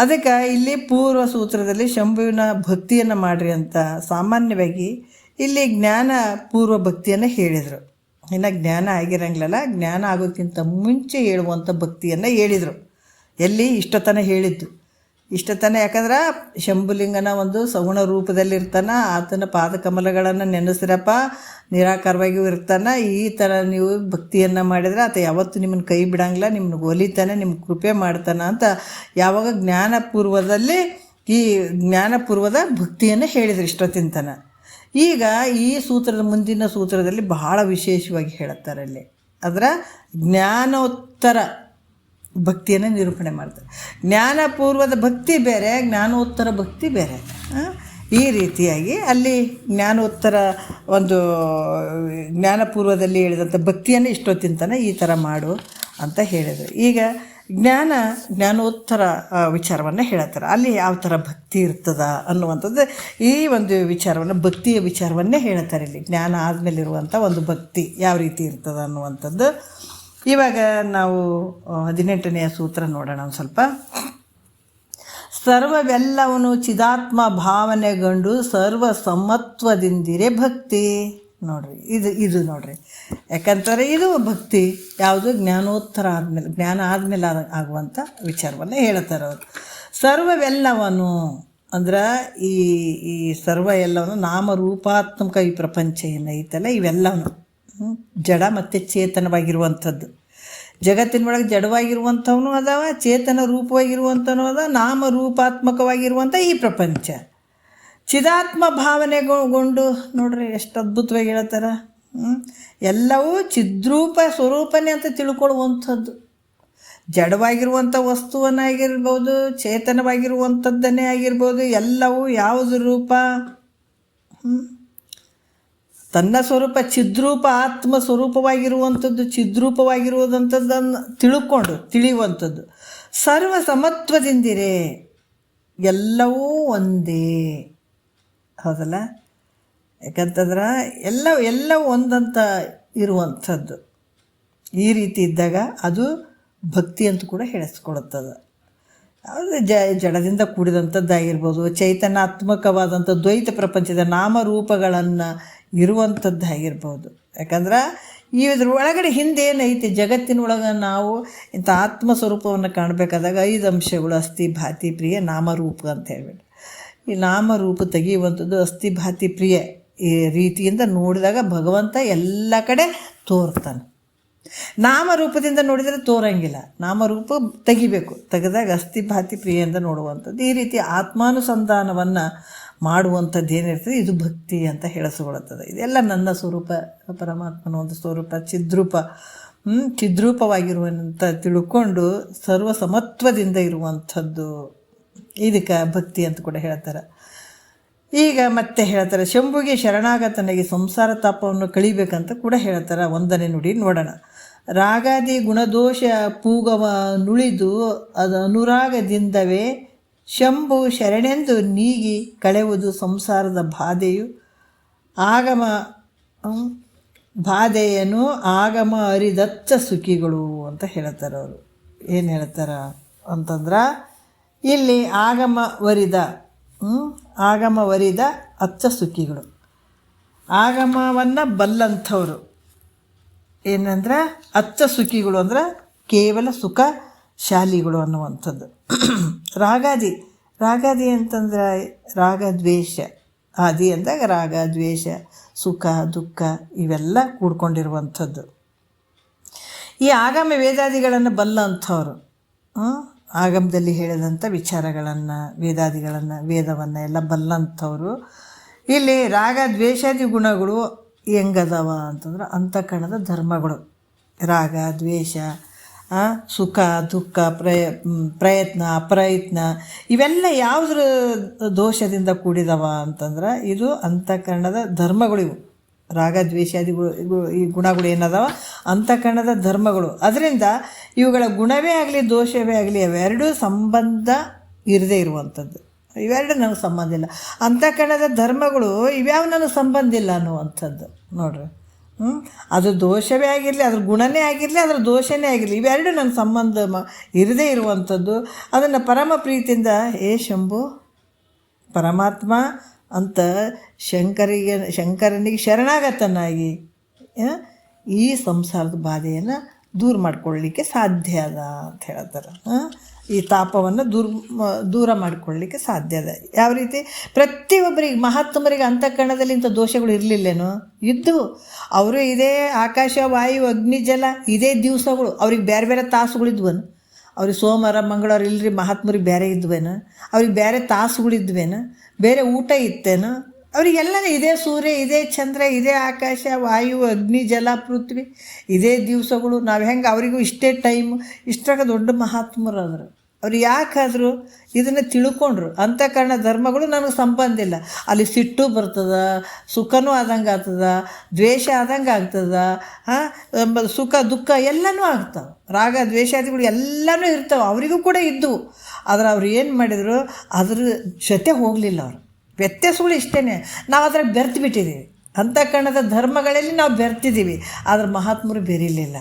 A: ಅದಕ್ಕೆ ಇಲ್ಲಿ ಪೂರ್ವ ಸೂತ್ರದಲ್ಲಿ ಶಂಭುವಿನ ಭಕ್ತಿಯನ್ನು ಮಾಡಿರಿ ಅಂತ ಸಾಮಾನ್ಯವಾಗಿ ಇಲ್ಲಿ ಜ್ಞಾನ ಪೂರ್ವ ಭಕ್ತಿಯನ್ನು ಹೇಳಿದರು. ಇನ್ನು ಜ್ಞಾನ ಆಗಿರಂಗಿಲ್ಲಲ್ಲ, ಜ್ಞಾನ ಆಗೋಕ್ಕಿಂತ ಮುಂಚೆ ಹೇಳುವಂಥ ಭಕ್ತಿಯನ್ನು ಹೇಳಿದರು. ಎಲ್ಲಿ ಇಷ್ಟತನ ಹೇಳಿದ್ದು, ಯಾಕಂದ್ರೆ ಶಂಭುಲಿಂಗನ ಒಂದು ಸಗುಣ ರೂಪದಲ್ಲಿರ್ತಾನೆ, ಆತನ ಪಾದಕಮಲಗಳನ್ನು ನೆನೆಸಿರಪ್ಪ, ನಿರಾಕಾರವಾಗಿಯೂ ಇರ್ತಾನೆ. ಈ ಥರ ನೀವು ಭಕ್ತಿಯನ್ನು ಮಾಡಿದರೆ ಆತ ಯಾವತ್ತೂ ನಿಮ್ಮನ್ನು ಕೈ ಬಿಡಂಗಿಲ್ಲ, ನಿಮ್ಮನ್ನು ಒಲಿತಾನೆ, ನಿಮ್ಗೆ ಕೃಪೆ ಮಾಡ್ತಾನೆ ಅಂತ ಯಾವಾಗ ಜ್ಞಾನಪೂರ್ವದಲ್ಲಿ ಈ ಜ್ಞಾನಪೂರ್ವದ ಭಕ್ತಿಯನ್ನು ಹೇಳಿದ್ರು ಇಷ್ಟೊತ್ತಿಂತನ. ಈಗ ಈ ಸೂತ್ರದ ಮುಂದಿನ ಸೂತ್ರದಲ್ಲಿ ಬಹಳ ವಿಶೇಷವಾಗಿ ಹೇಳುತ್ತಾರೆ. ಅಲ್ಲಿ ಅದರ ಜ್ಞಾನೋತ್ತರ ಭಕ್ತಿಯನ್ನು ನಿರೂಪಣೆ ಮಾಡ್ತಾರೆ. ಜ್ಞಾನಪೂರ್ವದ ಭಕ್ತಿ ಬೇರೆ, ಜ್ಞಾನೋತ್ತರ ಭಕ್ತಿ ಬೇರೆ. ಈ ರೀತಿಯಾಗಿ ಅಲ್ಲಿ ಜ್ಞಾನೋತ್ತರ ಒಂದು ಜ್ಞಾನಪೂರ್ವದಲ್ಲಿ ಹೇಳಿದಂಥ ಭಕ್ತಿಯನ್ನು ಇಷ್ಟೊತ್ತಿಂತನ ಈ ಥರ ಮಾಡು ಅಂತ ಹೇಳಿದರು. ಈಗ ಜ್ಞಾನೋತ್ತರ ವಿಚಾರವನ್ನು ಹೇಳ್ತಾರೆ. ಅಲ್ಲಿ ಯಾವ ಥರ ಭಕ್ತಿ ಇರ್ತದ ಅನ್ನುವಂಥದ್ದು ಈ ಒಂದು ವಿಚಾರವನ್ನು, ಭಕ್ತಿಯ ವಿಚಾರವನ್ನೇ ಹೇಳ್ತಾರೆ. ಇಲ್ಲಿ ಜ್ಞಾನ ಆದಮೇಲಿರುವಂಥ ಒಂದು ಭಕ್ತಿ ಯಾವ ರೀತಿ ಇರ್ತದ ಅನ್ನುವಂಥದ್ದು. ಇವಾಗ ನಾವು 18ನೆಯ ಸೂತ್ರ ನೋಡೋಣ ಒಂದು ಸ್ವಲ್ಪ. ಸರ್ವವೆಲ್ಲವನು ಚಿದಾತ್ಮ ಭಾವನೆಗೊಂಡು ಸರ್ವ ಸಮತ್ವದಿಂದಿರೇ ಭಕ್ತಿ. ನೋಡ್ರಿ ಇದು ನೋಡ್ರಿ, ಯಾಕಂತಾರೆ ಇದು ಭಕ್ತಿ ಯಾವುದು, ಜ್ಞಾನೋತ್ತರ ಆದಮೇಲೆ, ಜ್ಞಾನ ಆದಮೇಲೆ ಆಗುವಂಥ ವಿಚಾರವನ್ನು ಹೇಳ್ತಾರೆ ಅವರು. ಸರ್ವವೆಲ್ಲವನು ಅಂದ್ರೆ ಈ ಸರ್ವ ಎಲ್ಲವನ್ನು ನಾಮರೂಪಾತ್ಮಕ ಈ ಪ್ರಪಂಚ ಏನೈತಲ್ಲ ಇವೆಲ್ಲವೂ ಜಡ ಮತ್ತು ಚೇತನವಾಗಿರುವಂಥದ್ದು. ಜಗತ್ತಿನೊಳಗೆ ಜಡವಾಗಿರುವಂಥವನು ಅದಾವ, ಚೇತನ ರೂಪವಾಗಿರುವಂಥವನು ಅದ, ನಾಮರೂಪಾತ್ಮಕವಾಗಿರುವಂಥ ಈ ಪ್ರಪಂಚ. ಚಿದಾತ್ಮ ಭಾವನೆಗೊಂಡು ನೋಡ್ರಿ ಎಷ್ಟು ಅದ್ಭುತವಾಗಿ ಹೇಳ್ತಾರೆ. ಎಲ್ಲವೂ ಚಿದ್ರೂಪ ಸ್ವರೂಪನೇ ಅಂತ ತಿಳ್ಕೊಳ್ಳುವಂಥದ್ದು. ಜಡವಾಗಿರುವಂಥ ವಸ್ತುವನ್ನಾಗಿರ್ಬೋದು, ಚೇತನವಾಗಿರುವಂಥದ್ದನ್ನೇ ಆಗಿರ್ಬೋದು, ಎಲ್ಲವೂ ಯಾವುದು ರೂಪ? ತನ್ನ ಸ್ವರೂಪ ಚಿದ್ರೂಪ ಆತ್ಮ ಸ್ವರೂಪವಾಗಿರುವಂಥದ್ದು, ಚಿದ್ರೂಪವಾಗಿರುವುದಂಥದ್ದನ್ನು ತಿಳಿಯುವಂಥದ್ದು. ಸರ್ವ ಸಮತ್ವದಿಂದಿರೆ, ಎಲ್ಲವೂ ಒಂದೇ. ಹೌದಲ್ಲ? ಯಾಕಂತಂದ್ರೆ ಎಲ್ಲವೂ ಒಂದಂತ ಇರುವಂಥದ್ದು. ಈ ರೀತಿ ಇದ್ದಾಗ ಅದು ಭಕ್ತಿ ಅಂತ ಕೂಡ ಹೇಳಿಸ್ಕೊಡುತ್ತದೆ. ಜಡದಿಂದ ಕೂಡಿದಂಥದ್ದಾಗಿರ್ಬೋದು, ಚೈತನ್ಯಾತ್ಮಕವಾದಂಥ ದ್ವೈತ ಪ್ರಪಂಚದ ನಾಮರೂಪಗಳನ್ನು ಇರುವಂಥದ್ದಾಗಿರ್ಬೋದು. ಯಾಕಂದ್ರೆ ಇದ್ರ ಒಳಗಡೆ ಹಿಂದೇನೈತಿ, ಜಗತ್ತಿನೊಳಗೆ ನಾವು ಇಂಥ ಆತ್ಮಸ್ವರೂಪವನ್ನು ಕಾಣಬೇಕಾದಾಗ 5 ಅಂಶಗಳು: ಅಸ್ಥಿ, ಭಾತಿ, ಪ್ರಿಯ, ನಾಮರೂಪ ಅಂತ ಹೇಳ್ಬಿಟ್ಟು. ಈ ನಾಮರೂಪ ತೆಗೆಯುವಂಥದ್ದು ಅಸ್ಥಿ, ಭಾತಿ, ಪ್ರಿಯ ಈ ರೀತಿಯಿಂದ ನೋಡಿದಾಗ ಭಗವಂತ ಎಲ್ಲ ಕಡೆ ತೋರ್ತಾನೆ. ನಾಮರೂಪದಿಂದ ನೋಡಿದರೆ ತೋರಂಗಿಲ್ಲ, ನಾಮರೂಪ ತೆಗಿಬೇಕು. ತೆಗೆದಾಗ ಅಸ್ಥಿ, ಭಾತಿ, ಪ್ರಿಯೆಯಿಂದ ನೋಡುವಂಥದ್ದು. ಈ ರೀತಿ ಆತ್ಮಾನುಸಂಧಾನವನ್ನು ಮಾಡುವಂಥದ್ದು ಏನಿರ್ತದೆ ಇದು ಭಕ್ತಿ ಅಂತ ಹೇಳಿಸ್ಕೊಳ್ಳುತ್ತದೆ. ಇದೆಲ್ಲ ನನ್ನ ಸ್ವರೂಪ, ಪರಮಾತ್ಮನ ಒಂದು ಸ್ವರೂಪ, ಚಿದ್ರೂಪವಾಗಿರುವಂಥ ತಿಳ್ಕೊಂಡು ಸರ್ವ ಸಮತ್ವದಿಂದ ಇರುವಂಥದ್ದು, ಇದಕ್ಕೆ ಭಕ್ತಿ ಅಂತ ಕೂಡ ಹೇಳ್ತಾರೆ. ಈಗ ಮತ್ತೆ ಹೇಳ್ತಾರೆ, ಶಂಭುಗೆ ಶರಣಾಗತನಿಗೆ ಸಂಸಾರ ತಾಪವನ್ನು ಕಳಿಬೇಕಂತ ಕೂಡ ಹೇಳ್ತಾರೆ. 1ನೇ ನುಡಿ ನೋಡೋಣ. ರಾಗಾದಿ ಗುಣದೋಷ ಪೂಗವ ನುಳಿದು ಅದು ಅನುರಾಗದಿಂದವೇ ಶಂಭು ಶರಣೆಂದು ನೀಗಿ ಕಳೆಯುವುದು ಸಂಸಾರದ ಬಾಧೆಯು ಆಗಮ ಬಾಧೆಯನ್ನು ಆಗಮ ಅರಿದಚ್ಚ ಸುಖಿಗಳು ಅಂತ ಹೇಳ್ತಾರೆ. ಅವರು ಏನು ಹೇಳ್ತಾರೆ ಅಂತಂದ್ರೆ, ಇಲ್ಲಿ ಆಗಮ ವರಿದ ಅಚ್ಚ ಸುಖಿಗಳು, ಆಗಮವನ್ನು ಬಲ್ಲಂಥವ್ರು ಏನಂದ್ರೆ ಅಚ್ಚ ಸುಖಿಗಳು ಅಂದ್ರೆ ಕೇವಲ ಸುಖ ಶಾಲಿಗಳು ಅನ್ನುವಂಥದ್ದು. ರಾಗಾದಿ ಅಂತಂದ್ರೆ ರಾಗದ್ವೇಷ, ಆದಿ ಅಂದಾಗ ರಾಗ ದ್ವೇಷ ಸುಖ ದುಃಖ ಇವೆಲ್ಲ ಕೂಡ್ಕೊಂಡಿರುವಂಥದ್ದು. ಈ ಆಗಮ ವೇದಾದಿಗಳನ್ನು ಬಲ್ಲಂಥವ್ರು, ಆಗಮದಲ್ಲಿ ಹೇಳಿದಂಥ ವಿಚಾರಗಳನ್ನು ವೇದವನ್ನು ಎಲ್ಲ ಬಲ್ಲಂಥವ್ರು. ಇಲ್ಲಿ ರಾಗ ದ್ವೇಷಾದಿ ಗುಣಗಳು ಹೆಂಗದವ ಅಂತಂದ್ರೆ ಅಂತಃಕರಣದ ಧರ್ಮಗಳು. ರಾಗ ದ್ವೇಷ, ಸುಖ ದುಃಖ, ಪ್ರಯತ್ನ ಅಪ್ರಯತ್ನ ಇವೆಲ್ಲ ಯಾವುದ್ರ ದೋಷದಿಂದ ಕೂಡಿದವ ಅಂತಂದ್ರೆ ಇದು ಅಂತಃಕರಣದ ಧರ್ಮಗಳು. ಇವು ರಾಗ ದ್ವೇಷಾದಿಗಳು ಈ ಗುಣಗಳು ಏನದವ ಅಂತಃಕರಣದ ಧರ್ಮಗಳು. ಅದರಿಂದ ಇವುಗಳ ಗುಣವೇ ಆಗಲಿ ದೋಷವೇ ಆಗಲಿ ಅವೆರಡೂ ಸಂಬಂಧ ಇರದೇ ಇರುವಂಥದ್ದು. ಇವೆರಡು ನನಗೆ ಸಂಬಂಧ ಇಲ್ಲ. ಅಂತಃಕರಣದ ಧರ್ಮಗಳು ಇವ್ಯಾವ ನನಗೆ ಸಂಬಂಧ ಇಲ್ಲ ಅನ್ನುವಂಥದ್ದು ನೋಡ್ರಿ. ಅದು ದೋಷವೇ ಆಗಿರಲಿ, ಅದ್ರ ಗುಣನೇ ಆಗಿರಲಿ, ಅದ್ರ ದೋಷನೇ ಆಗಿರಲಿ, ಇವೆರಡು ನನ್ನ ಸಂಬಂಧ ಇರದೇ ಇರುವಂಥದ್ದು. ಅದನ್ನು ಪರಮ ಪ್ರೀತಿಯಿಂದ ಶಂಭು ಪರಮಾತ್ಮ ಅಂತ ಶಂಕರನಿಗೆ ಶರಣಾಗತನಾಗಿ ಈ ಸಂಸಾರದ ಬಾಧೆಯನ್ನು ದೂರ ಮಾಡಿಕೊಳ್ಳಲಿಕ್ಕೆ ಸಾಧ್ಯ ಅದ ಅಂತ ಹೇಳ್ತಾರೆ. ಈ ತಾಪವನ್ನು ದೂರ ಮಾಡಿಕೊಳ್ಳಲಿಕ್ಕೆ ಸಾಧ್ಯ ಅದ. ಯಾವ ರೀತಿ? ಪ್ರತಿಯೊಬ್ಬರಿಗೆ ಮಹಾತ್ಮರಿಗೆ ಅಂತಃಕರಣದಲ್ಲಿ ಇಂಥ ದೋಷಗಳು ಇರಲಿಲ್ಲೇನೋ? ಇದ್ದವು. ಅವರು ಇದೇ ಆಕಾಶ ವಾಯು ಅಗ್ನಿ ಜಲ ಇದೇ ದಿವಸಗಳು, ಅವ್ರಿಗೆ ಬೇರೆ ಬೇರೆ ತಾಸುಗಳಿದ್ವನು. ಅವ್ರಿಗೆ ಸೋಮವಾರ ಮಂಗಳವಾರ ಇಲ್ಲರಿ ಮಹಾತ್ಮರಿಗೆ ಬೇರೆ ಇದ್ವೇನು? ಅವ್ರಿಗೆ ಬೇರೆ ತಾಸುಗಳಿದ್ವೇನು? ಬೇರೆ ಊಟ ಇತ್ತೇನು? ಅವರಿಗೆಲ್ಲ ಇದೇ ಸೂರ್ಯ, ಇದೇ ಚಂದ್ರ, ಇದೇ ಆಕಾಶ ವಾಯು ಅಗ್ನಿ ಜಲ ಪೃಥ್ವಿ ಇದೇ ದಿವಸಗಳು. ನಾವು ಹೆಂಗೆ ಅವರಿಗೂ ಇಷ್ಟೇ ಟೈಮು, ಇಷ್ಟಾಗ ದೊಡ್ಡ ಮಹಾತ್ಮರು ಆದರು. ಅವ್ರು ಯಾಕಾದರೂ ಇದನ್ನು ತಿಳ್ಕೊಂಡ್ರು. ಅಂತಃಕರಣ ಧರ್ಮಗಳು ನನಗೆ ಸಂಬಂಧ ಇಲ್ಲ. ಅಲ್ಲಿ ಸಿಟ್ಟು ಬರ್ತದೆ, ಸುಖನೂ ಆದಂಗೆ ಆಗ್ತದ, ದ್ವೇಷ ಆದಂಗೆ ಆಗ್ತದೆ, ಸುಖ ದುಃಖ ಎಲ್ಲನೂ ಆಗ್ತಾವೆ. ರಾಗ ದ್ವೇಷಾದಿಗಳು ಎಲ್ಲನೂ ಇರ್ತಾವೆ, ಅವರಿಗೂ ಕೂಡ ಇದ್ದವು. ಆದರೆ ಅವ್ರು ಏನು ಮಾಡಿದರು, ಅದ್ರ ಜೊತೆ ಹೋಗಲಿಲ್ಲ. ಅವರು ವ್ಯತ್ಯಾಸಗಳು ಇಷ್ಟೇ. ನಾವು ಅದ್ರಾಗ ಬೆರ್ತು ಬಿಟ್ಟಿದ್ದೀವಿ. ಅಂತಃಕರಣದ ಧರ್ಮಗಳಲ್ಲಿ ನಾವು ಬೆರ್ತಿದ್ದೀವಿ. ಆದರೆ ಮಹಾತ್ಮರು ಬೆರೀಲಿಲ್ಲ.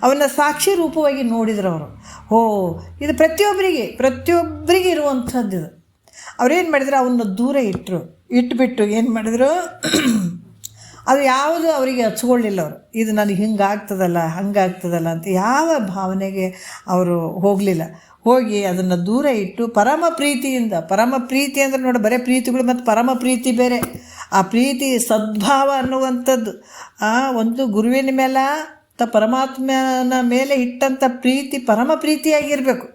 A: ಅವನ್ನ ಸಾಕ್ಷಿ ರೂಪವಾಗಿ ನೋಡಿದ್ರು ಅವರು. ಇದು ಪ್ರತಿಯೊಬ್ಬರಿಗೆ ಇರುವಂಥದ್ದು ಇದು. ಅವ್ರೇನು ಮಾಡಿದ್ರು, ಅವನ್ನ ದೂರ ಇಟ್ಬಿಟ್ಟು ಏನು ಮಾಡಿದ್ರು, ಅದು ಯಾವುದು ಅವರಿಗೆ ಹಚ್ಕೊಳ್ಳಿಲ್ಲ. ಅವರು ಇದು ನನಗೆ ಹಿಂಗಾಗ್ತದಲ್ಲ ಹಂಗಾಗ್ತದಲ್ಲ ಅಂತ ಯಾವ ಭಾವನೆಗೆ ಅವರು ಹೋಗಲಿಲ್ಲ. ಹೋಗಿ ಅದನ್ನು ದೂರ ಇಟ್ಟು ಪರಮ ಪ್ರೀತಿಯಿಂದ, ಪರಮ ಪ್ರೀತಿ ಅಂದರೆ ನೋಡಿ, ಬರೀ ಪ್ರೀತಿಗಳು ಮತ್ತು ಪರಮ ಪ್ರೀತಿ ಬೇರೆ. ಆ ಪ್ರೀತಿ ಸದ್ಭಾವ ಅನ್ನುವಂಥದ್ದು ಒಂದು ಗುರುವಿನ ಮೇಲೆ ಪರಮಾತ್ಮನ ಮೇಲೆ ಇಟ್ಟಂಥ ಪ್ರೀತಿ ಪರಮ ಪ್ರೀತಿಯಾಗಿರಬೇಕು.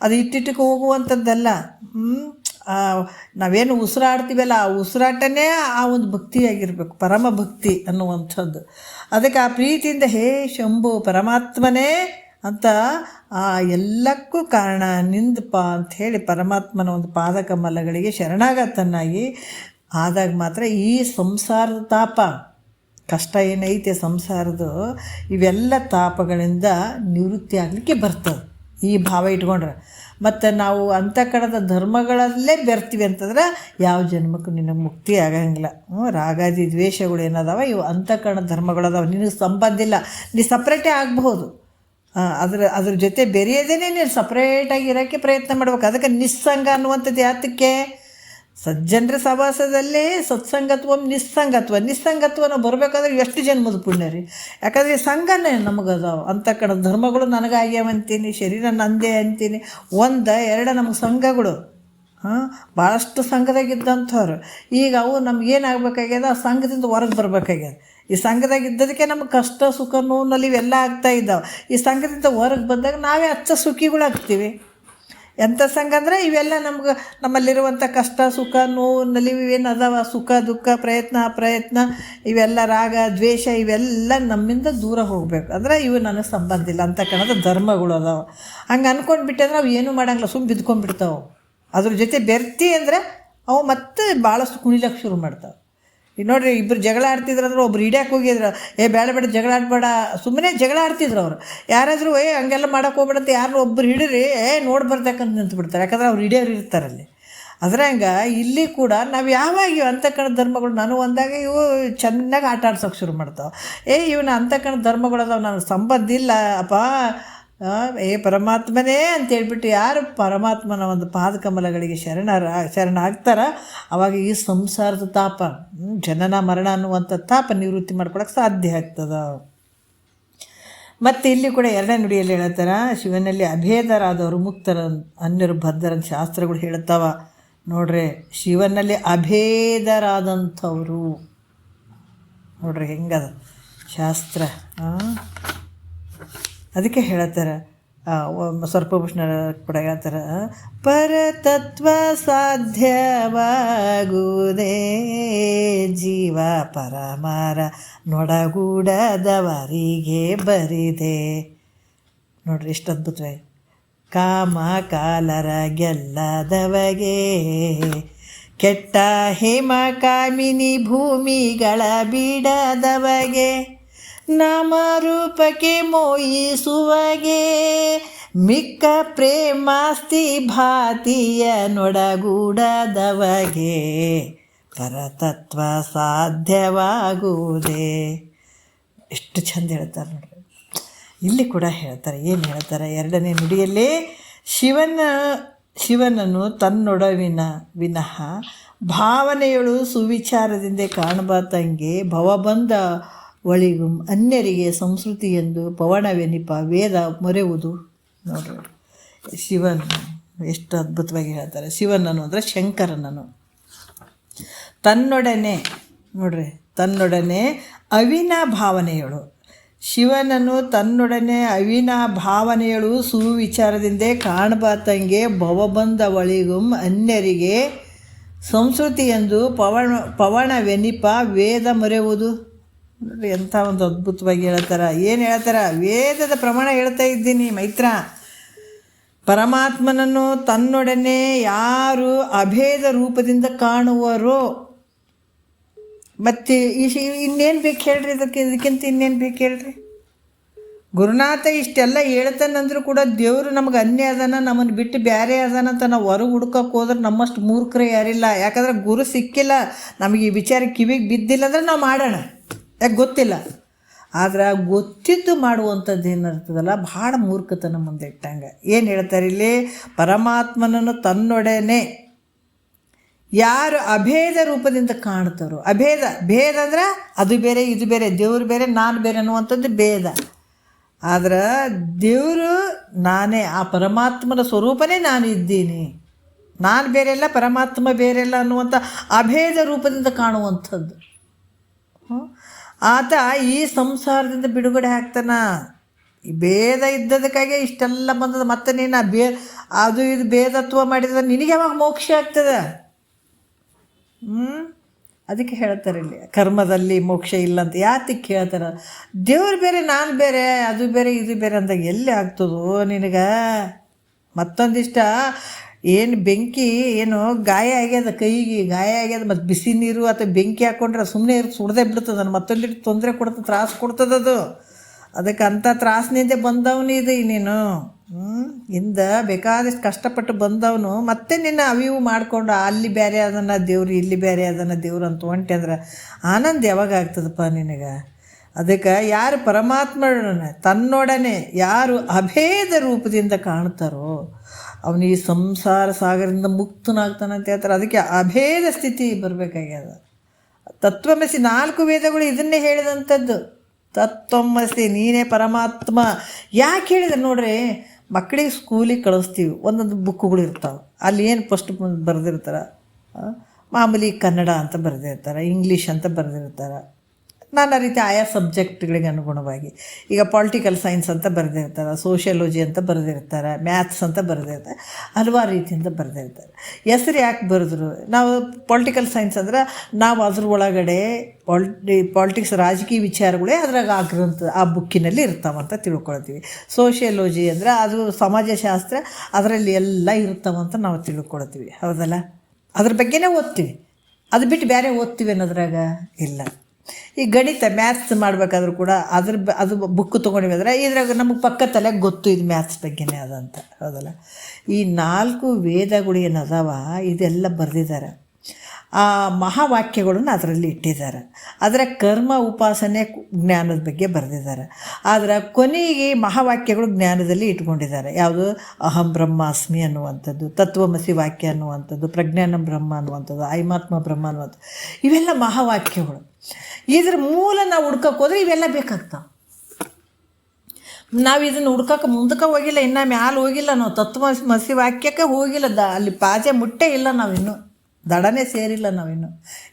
A: ಅದು ಇಟ್ಟಿಟ್ಟಕ್ಕೆ ಹೋಗುವಂಥದ್ದಲ್ಲ. ನಾವೇನು ಉಸಿರಾಡ್ತೀವಲ್ಲ ಆ ಉಸಿರಾಟನೇ ಆ ಒಂದು ಭಕ್ತಿಯಾಗಿರಬೇಕು, ಪರಮ ಭಕ್ತಿ ಅನ್ನುವಂಥದ್ದು. ಅದಕ್ಕೆ ಆ ಪ್ರೀತಿಯಿಂದ ಹೇ ಶಂಭು ಪರಮಾತ್ಮನೇ ಅಂತ ಆ ಎಲ್ಲಕ್ಕೂ ಕಾರಣ ನಿಂದಪ್ಪ ಅಂಥೇಳಿ ಪರಮಾತ್ಮನ ಒಂದು ಪಾದಕಮಲಗಳಿಗೆ ಶರಣಾಗತನಾಗಿ ಆದಾಗ ಮಾತ್ರ ಈ ಸಂಸಾರದ ತಾಪ ಕಷ್ಟ ಏನೈತೆ ಸಂಸಾರದ್ದು ಇವೆಲ್ಲ ತಾಪಗಳಿಂದ ನಿವೃತ್ತಿ ಆಗಲಿಕ್ಕೆ ಬರ್ತದೆ ಈ ಭಾವ ಇಟ್ಕೊಂಡ್ರೆ. ಮತ್ತು ನಾವು ಅಂತಃಕರಣದ ಧರ್ಮಗಳಲ್ಲೇ ಬೆರ್ತೀವಿ ಅಂತಂದ್ರೆ ಯಾವ ಜನ್ಮಕ್ಕೂ ನಿನಗೆ ಮುಕ್ತಿ ಆಗಂಗಿಲ್ಲ. ರಾಗಾದಿ ದ್ವೇಷಗಳು ಏನದಾವ ಇವು ಅಂತಃಕರಣ ಧರ್ಮಗಳದಾವ, ನಿನಗೆ ಸಂಬಂಧ ಇಲ್ಲ, ನೀ ಸಪ್ರೇಟೇ ಆಗಬಹುದು. ಅದ್ರ ಜೊತೆ ಬೆರೆಯೋದೇ ನೀನು ಸಪ್ರೇಟಾಗಿ ಇರೋಕ್ಕೆ ಪ್ರಯತ್ನ ಮಾಡ್ಬೇಕು. ಅದಕ್ಕೆ ನಿಸ್ಸಂಗ ಅನ್ನುವಂಥದ್ದು ಯಾತಕ್ಕೆ? ಸಜ್ಜನರ ಸಹವಾಸದಲ್ಲೇ ಸತ್ಸಂಗತ್ವ ನಿಸ್ಸಂಗತ್ವನ ಬರಬೇಕಾದ್ರೆ ಎಷ್ಟು ಜನ್ಮದ ಪುಣ್ಯ ರೀ. ಯಾಕಂದರೆ ಸಂಘನೇ ನಮಗದಾವ, ಅಂತಃಕರಣ ಧರ್ಮಗಳು ನನಗಾಗ್ಯಾವ ಅಂತೀನಿ, ಶರೀರ ನಂದೇ ಅಂತೀನಿ, ಎರಡು ನಮಗೆ ಸಂಘಗಳು ಭಾಳಷ್ಟು ಸಂಘದಾಗಿದ್ದಂಥವ್ರು. ಈಗ ಅವು ನಮಗೇನಾಗಬೇಕಾಗ್ಯದ, ಆ ಸಂಘದಿಂದ ಹೊರಗೆ ಬರಬೇಕಾಗ್ಯದ. ಈ ಸಂಘದಾಗ ಇದ್ದದಕ್ಕೆ ನಮಗೆ ಕಷ್ಟ ಸುಖ ನೋವು ಇವೆಲ್ಲ ಆಗ್ತಾ ಇದ್ದಾವೆ. ಈ ಸಂಘದಿಂದ ಹೊರಗೆ ಬಂದಾಗ ನಾವೇ ಅಚ್ಚ ಸುಖಿಗಳಾಗ್ತೀವಿ. ಎಂಥ ಸಂಘ ಅಂದರೆ ಇವೆಲ್ಲ ನಮ್ಮಲ್ಲಿರುವಂಥ ಕಷ್ಟ ಸುಖ ನೋವು ನಲಿವು ಏನು ಅದಾವ, ಸುಖ ದುಃಖ ಪ್ರಯತ್ನ ಅಪ್ರಯತ್ನ ಇವೆಲ್ಲ ರಾಗ ದ್ವೇಷ ಇವೆಲ್ಲ ನಮ್ಮಿಂದ ದೂರ ಹೋಗಬೇಕು. ಅಂದರೆ ಇವು ನನಗೆ ಸಂಬಂಧ ಇಲ್ಲ ಅಂತ ಕಾಣೋದು ಧರ್ಮಗಳು ಅದಾವೆ. ಹಂಗೆ ಅಂದ್ಕೊಂಡ್ಬಿಟ್ಟೆ ಅಂದ್ರೆ ಅವು ಏನೂ ಮಾಡಂಗಿಲ್ಲ, ಸುಮ್ಮನೆ ಬಿದ್ಕೊಂಡ್ಬಿಡ್ತಾವೆ. ಅದ್ರ ಜೊತೆ ಬೆರ್ತಿ ಅಂದರೆ ಅವು ಮತ್ತೆ ಭಾಳಷ್ಟು ಕುಣಿಲಕ್ಕೆ ಶುರು ಮಾಡ್ತಾವೆ. ಈಗ ನೋಡಿರಿ, ಇಬ್ಬರು ಜಗಳ ಆಡ್ತಿದ್ರಂದ್ರೆ ಒಬ್ರು ಹಿಡಿಯಕ್ಕೆ ಹೋಗಿದ್ರು, ಬೇಡ ಜಗಳ ಆಡಬೇಡ, ಸುಮ್ಮನೆ ಜಗಳ ಆಡ್ತಿದ್ರು ಅವರು. ಯಾರಾದರೂ ಹಂಗೆಲ್ಲ ಮಾಡೋಕೆ ಹೋಗ್ಬೇಡಂತ ಯಾರನ್ನೂ ಒಬ್ಬರು ಹಿಡೀರಿ ನೋಡಿ ಬರ್ತಕ್ಕಂತ ನಿಂತುಬಿಡ್ತಾರೆ, ಯಾಕಂದ್ರೆ ಅವ್ರು ಹಿಡಿಯೋರು ಇರ್ತಾರಲ್ಲಿ. ಅದ್ರಂಗೆ ಇಲ್ಲಿ ಕೂಡ ನಾವು ಯಾವಾಗ ಅಂತಃಕರಣ ಧರ್ಮಗಳು ನಾನು ಒಂದಾಗ ಇವು ಚೆನ್ನಾಗಿ ಆಟ ಆಡ್ಸೋಕೆ ಶುರು ಮಾಡ್ತಾವೆ. ಇವನ ಅಂತಃಕರಣ ಧರ್ಮಗಳು ಅದಾವೆ, ನನಗೆ ಸಂಬಂಧ ಇಲ್ಲ ಅಪ್ಪ, ಪರಮಾತ್ಮನೇ ಅಂತೇಳ್ಬಿಟ್ಟು ಯಾರು ಪರಮಾತ್ಮನ ಒಂದು ಪಾದಕಮಲಗಳಿಗೆ ಶರಣಾಗ್ತಾರ ಅವಾಗ ಈ ಸಂಸಾರದ ತಾಪ ಜನನ ಮರಣ ಅನ್ನುವಂಥ ತಾಪ ನಿವೃತ್ತಿ ಮಾಡ್ಕೊಳಕ್ಕೆ ಸಾಧ್ಯ ಆಗ್ತದೆ. ಮತ್ತು ಇಲ್ಲಿ ಕೂಡ ಎರಡನೇ ನುಡಿಯಲ್ಲಿ ಹೇಳ್ತಾರ, ಶಿವನಲ್ಲಿ ಅಭೇದರಾದವರು ಮುಕ್ತರ ಅನ್ಯರು ಬದ್ಧರ ಶಾಸ್ತ್ರಗಳು ಹೇಳ್ತಾವ. ನೋಡ್ರಿ, ಶಿವನಲ್ಲಿ ಅಭೇದರಾದಂಥವರು ನೋಡ್ರಿ ಹೆಂಗದ ಶಾಸ್ತ್ರ. ಅದಕ್ಕೆ ಹೇಳ್ತಾರೆ, ಸರ್ಪಭೂಷಣ ಕೂಡ ಹೇಳ್ತಾರೆ, ಪರತತ್ವ ಸಾಧ್ಯವಾಗುವುದೇ ಜೀವ ಪರಮಾರ ನೊಡಗೂಡದವರಿಗೆ ಬರಿದೆ. ನೋಡ್ರಿ ಎಷ್ಟು ಅದ್ಭುತವಾಗಿ, ಕಾಮ ಕಾಲರ ಗೆಲ್ಲದವಗೆ ಕೆಟ್ಟ ಹೇಮ ಕಾಮಿನಿ ಭೂಮಿಗಳ ಬಿಡದವಗೆ ನಾಮರೂಪಕ್ಕೆ ಮೋಯಿಸುವಗೆ ಮಿಕ್ಕ ಪ್ರೇಮಾಸ್ತಿ ಭಾತಿಯ ನೊಡಗೂಡದವಗೆ ಪರತತ್ವ ಸಾಧ್ಯವಾಗುವುದೇ. ಎಷ್ಟು ಚಂದ ಹೇಳ್ತಾರೆ ನೋಡ್ರಿ. ಇಲ್ಲಿ ಕೂಡ ಹೇಳ್ತಾರೆ, ಏನು ಹೇಳ್ತಾರೆ ಎರಡನೇ ನುಡಿಯಲ್ಲಿ, ಶಿವನನ್ನು ತನ್ನೊಡವಿನ ವಿನಃ ಭಾವನೆಗಳು ಸುವಿಚಾರದಿಂದ ಕಾಣಬಾತಂಗೆ ಭವಬಂಧ ಒಳಿಗುಂ ಅನ್ಯರಿಗೆ ಸಂಸ್ಕೃತಿ ಎಂದು ಪವನವೆನಿಪ ವೇದ ಮೊರೆಯುವುದು. ನೋಡ್ರಿ, ಶಿವನ್ ಎಷ್ಟು ಅದ್ಭುತವಾಗಿ ಹೇಳ್ತಾರೆ. ಶಿವನನ್ನು ಅಂದರೆ ಶಂಕರನನ್ನು ತನ್ನೊಡನೆ, ನೋಡ್ರಿ, ತನ್ನೊಡನೆ ಅವಿನ ಭಾವನೆಗಳು, ಶಿವನನ್ನು ತನ್ನೊಡನೆ ಅವಿನ ಭಾವನೆಗಳು ಸುವಿಚಾರದಿಂದ ಕಾಣಬಾತಂಗೆ ಭವಬಂಧ ಒಳಿಗುಂ ಅನ್ಯರಿಗೆ ಸಂಸ್ಕೃತಿ ಎಂದು ಪವನವೆನಿಪ ವೇದ ಮೊರೆಯುವುದು. ನೋಡ್ರಿ ಎಂಥ ಒಂದು ಅದ್ಭುತವಾಗಿ ಹೇಳ್ತಾರೆ. ಏನು ಹೇಳ್ತಾರೆ? ವೇದದ ಪ್ರಮಾಣ ಹೇಳ್ತಾ ಇದ್ದೀನಿ ಮೈತ್ರ. ಪರಮಾತ್ಮನನ್ನು ತನ್ನೊಡನೆ ಯಾರು ಅಭೇದ ರೂಪದಿಂದ ಕಾಣುವರೋ, ಮತ್ತು ಇನ್ನೇನು ಬೇಕು ಹೇಳ್ರಿ, ಇದಕ್ಕಿಂತ ಇನ್ನೇನು ಬೇಕು ಹೇಳ್ರಿ? ಗುರುನಾಥ ಇಷ್ಟೆಲ್ಲ ಹೇಳ್ತಾನಂದ್ರೂ ಕೂಡ ದೇವರು ನಮಗೆ ಅನ್ಯ ಅದಾನ, ನಮ್ಮನ್ನು ಬಿಟ್ಟು ಬೇರೆ ಅದಾನಂತ ನಾವು ಹೊರಗೆ ಹುಡ್ಕೋಕೆ ಹೋದ್ರೆ ನಮ್ಮಷ್ಟು ಮೂರ್ಖರು ಯಾರಿಲ್ಲ. ಯಾಕಂದ್ರೆ ಗುರು ಸಿಕ್ಕಿಲ್ಲ, ನಮಗೆ ಈ ವಿಚಾರ ಕಿವಿಗೆ ಬಿದ್ದಿಲ್ಲ ಅಂದರೆ ನಾವು ಮಾಡೋಣ, ಯಾಕೆ ಗೊತ್ತಿಲ್ಲ. ಆದ್ರೆ ಗೊತ್ತಿದ್ದು ಮಾಡುವಂಥದ್ದು ಏನಿರ್ತದಲ್ಲ ಭಾಳ ಮೂರ್ಖತನ ಮುಂದೆ ಇಟ್ಟಂಗೆ. ಏನು ಹೇಳ್ತಾರೆ ಇಲ್ಲಿ? ಪರಮಾತ್ಮನನ್ನು ತನ್ನೊಡನೆ ಯಾರು ಅಭೇದ ರೂಪದಿಂದ ಕಾಣ್ತಾರೋ, ಭೇದ ಅಂದ್ರೆ ಅದು ಬೇರೆ ಇದು ಬೇರೆ, ದೇವರು ಬೇರೆ ನಾನು ಬೇರೆ ಅನ್ನುವಂಥದ್ದು ಭೇದ. ಆದ್ರೆ ದೇವರು ನಾನೇ, ಆ ಪರಮಾತ್ಮನ ಸ್ವರೂಪನೇ ನಾನು ಇದ್ದೀನಿ, ನಾನು ಬೇರೆಲ್ಲ ಪರಮಾತ್ಮ ಬೇರೆಲ್ಲ ಅನ್ನುವಂಥ ಅಭೇದ ರೂಪದಿಂದ ಕಾಣುವಂಥದ್ದು. ಆತ ಈ ಸಂಸಾರದಿಂದ ಬಿಡುಗಡೆ ಆಗ್ತಾನ. ಈ ಭೇದ ಇದ್ದದಕ್ಕಾಗೆ ಇಷ್ಟೆಲ್ಲ ಬಂದದ. ಮತ್ತು ನೀನು ಅದು ಇದು ಭೇದತ್ವ ಮಾಡಿದ್ರೆ ನಿನಗೆ ಯಾವಾಗ ಮೋಕ್ಷ ಆಗ್ತದೆ? ಅದಕ್ಕೆ ಹೇಳ್ತಾರೆ ಇಲ್ಲಿ ಕರ್ಮದಲ್ಲಿ ಮೋಕ್ಷ ಇಲ್ಲ ಅಂತ. ಯಾತಕ್ಕೆ ಹೇಳ್ತಾರೆ? ದೇವ್ರು ಬೇರೆ ನಾನು ಬೇರೆ, ಅದು ಬೇರೆ ಇದು ಬೇರೆ ಅಂದಾಗ ಎಲ್ಲಿ ಆಗ್ತದೋ ನಿನಗೆ? ಮತ್ತೊಂದಿಷ್ಟ ಏನು ಬೆಂಕಿ ಏನು ಗಾಯ ಆಗ್ಯದ, ಕೈಗೆ ಗಾಯ ಆಗ್ಯದ, ಮತ್ತು ಬಿಸಿ ನೀರು ಅಥವಾ ಬೆಂಕಿ ಹಾಕ್ಕೊಂಡ್ರೆ ಸುಮ್ಮನೆ ಸುಡದೆ ಬಿಡ್ತದೆ. ಮತ್ತೊಂದಿಟ್ಟು ತೊಂದರೆ ಕೊಡ್ತದೆ, ತ್ರಾಸು ಕೊಡ್ತದದು. ಅದಕ್ಕೆ ಅಂಥ ತ್ರಾಸಿನಿಂದ ಬಂದವನು ಇದು ನೀನು. ಇಂದ ಬೇಕಾದಷ್ಟು ಕಷ್ಟಪಟ್ಟು ಬಂದವನು ಮತ್ತೆ ನಿನ್ನ ಅವಿವು ಮಾಡಿಕೊಂಡು ಅಲ್ಲಿ ಬೇರೆ ಅದನ್ನು ದೇವ್ರು, ಇಲ್ಲಿ ಬೇರೆ ಅದನ್ನು ದೇವ್ರು ಅಂತ ಹೊಂಟೆ ಅಂದ್ರೆ ಆನಂದ ಯಾವಾಗ ಆಗ್ತದಪ್ಪ ನಿನಗೆ? ಅದಕ್ಕೆ ಯಾರು ಪರಮಾತ್ಮನೊಡನೆ ತನ್ನೊಡನೆ ಯಾರು ಅಭೇದ ರೂಪದಿಂದ ಕಾಣ್ತಾರೋ ಅವನು ಈ ಸಂಸಾರ ಸಾಗರದಿಂದ ಮುಕ್ತನಾಗ್ತಾನೆ ಅಂತ ಹೇಳ್ತಾರೆ. ಅದಕ್ಕೆ ಅಭೇದ ಸ್ಥಿತಿ ಬರಬೇಕಾಗ್ಯದ. ತತ್ವಮಸಿ 4 ವೇದಗಳು ಇದನ್ನೇ ಹೇಳಿದಂಥದ್ದು. ತತ್ವಮಸಿ ನೀನೇ ಪರಮಾತ್ಮ. ಯಾಕೆ ಹೇಳಿದೆ ನೋಡ್ರಿ, ಮಕ್ಕಳಿಗೆ ಸ್ಕೂಲಿಗೆ ಕಳಿಸ್ತೀವಿ, ಒಂದೊಂದು ಬುಕ್ಕುಗಳು ಇರ್ತಾವೆ. ಅಲ್ಲಿ ಏನು ಫಸ್ಟ್ ಬರೆದಿರ್ತಾರೆ, ಮಾಮೂಲಿ ಕನ್ನಡ ಅಂತ ಬರೆದಿರ್ತಾರೆ, ಇಂಗ್ಲೀಷ್ ಅಂತ ಬರೆದಿರ್ತಾರೆ, ನಾನಾ ರೀತಿ ಆಯಾ ಸಬ್ಜೆಕ್ಟ್ಗಳಿಗೆ ಅನುಗುಣವಾಗಿ. ಈಗ ಪೊಲಿಟಿಕಲ್ ಸೈನ್ಸ್ ಅಂತ ಬರೆದಿರ್ತಾರೆ, ಸೋಷಿಯಾಲಜಿ ಅಂತ ಬರೆದಿರ್ತಾರೆ, ಮ್ಯಾಥ್ಸ್ ಅಂತ ಬರೆದಿರ್ತಾರೆ, ಹಲವಾರು ರೀತಿಯಿಂದ ಬರೆದಿರ್ತಾರೆ. ಹೆಸರು ಯಾಕೆ ಬರೆದ್ರು? ನಾವು ಪೊಲಿಟಿಕಲ್ ಸೈನ್ಸ್ ಅಂದ್ರೆ ನಾವು ಅದ್ರ ಒಳಗಡೆ ಪಾಲಿಟಿಕ್ಸ್ ರಾಜಕೀಯ ವಿಚಾರಗಳೇ ಅದ್ರಾಗ ಆಗಿರೋಂಥ ಆ ಬುಕ್ಕಿನಲ್ಲಿ ಇರ್ತಾವಂತ ತಿಳ್ಕೊಳ್ತೀವಿ. ಸೋಷಿಯಾಲಜಿ ಅಂದರೆ ಅದು ಸಮಾಜಶಾಸ್ತ್ರ, ಅದರಲ್ಲಿ ಎಲ್ಲ ಇರ್ತಾವಂತ ನಾವು ತಿಳ್ಕೊಳ್ತೀವಿ. ಹೌದಲ್ಲ? ಅದ್ರ ಬಗ್ಗೆನೇ ಓದ್ತೀವಿ. ಅದು ಬಿಟ್ಟು ಬೇರೆ ಓದ್ತೀವಿ ಅನ್ನೋದ್ರಾಗ ಇಲ್ಲ. ಈ ಗಣಿತ ಮ್ಯಾಥ್ಸ್ ಮಾಡಬೇಕಾದ್ರೂ ಕೂಡ ಅದು ಬುಕ್ ತೊಗೊಂಡಿವಿ ಅಂದರೆ ಇದ್ರಾಗ ನಮಗೆ ಪಕ್ಕ ತಲೆಗೆ ಗೊತ್ತು ಇದು ಮ್ಯಾಥ್ಸ್ ಬಗ್ಗೆನೇ ಅದಂತ. ಹೌದಲ್ಲ? ಈ 4 ವೇದಗಳು ಏನದಾವ ಇದೆಲ್ಲ ಬರೆದಿದ್ದಾರೆ. ಆ ಮಹಾವಾಕ್ಯಗಳನ್ನು ಅದರಲ್ಲಿ ಇಟ್ಟಿದ್ದಾರೆ. ಅದರ ಕರ್ಮ ಉಪಾಸನೆ ಜ್ಞಾನದ ಬಗ್ಗೆ ಬರೆದಿದ್ದಾರೆ. ಆದರೆ ಕೊನೆಗೆ ಮಹಾವಾಕ್ಯಗಳು ಜ್ಞಾನದಲ್ಲಿ ಇಟ್ಕೊಂಡಿದ್ದಾರೆ. ಯಾವುದು? ಅಹಂ ಬ್ರಹ್ಮಾಸ್ಮಿ ಅನ್ನುವಂಥದ್ದು, ತತ್ವಮಸಿ ವಾಕ್ಯ ಅನ್ನುವಂಥದ್ದು, ಪ್ರಜ್ಞಾನ ಬ್ರಹ್ಮ ಅನ್ನುವಂಥದ್ದು, ಐಮಾತ್ಮ ಬ್ರಹ್ಮ ಅನ್ನುವಂಥದ್ದು, ಇವೆಲ್ಲ ಮಹಾವಾಕ್ಯಗಳು. ಇದ್ರ ಮೂಲ ನಾವು ಹುಡ್ಕಕ್ಕೆ ಹೋದ್ರೆ ಇವೆಲ್ಲ ಬೇಕಾಗ್ತಾವೆ. ನಾವು ಇದನ್ನು ಹುಡ್ಕಕ್ಕೆ ಮುಂದಕ್ಕೆ ಹೋಗಿಲ್ಲ, ಇನ್ನು ಮ್ಯಾಲೆ ಹೋಗಿಲ್ಲ, ನಾವು ತತ್ವಮಸಿ ವಾಕ್ಯಕ್ಕೆ ಹೋಗಿಲ್ಲ, ಅಲ್ಲಿ ಪಾಜೆ ಮುಟ್ಟೇ ಇಲ್ಲ, ನಾವಿನ್ನೂ ದಡನೇ ಸೇರಿಲ್ಲ,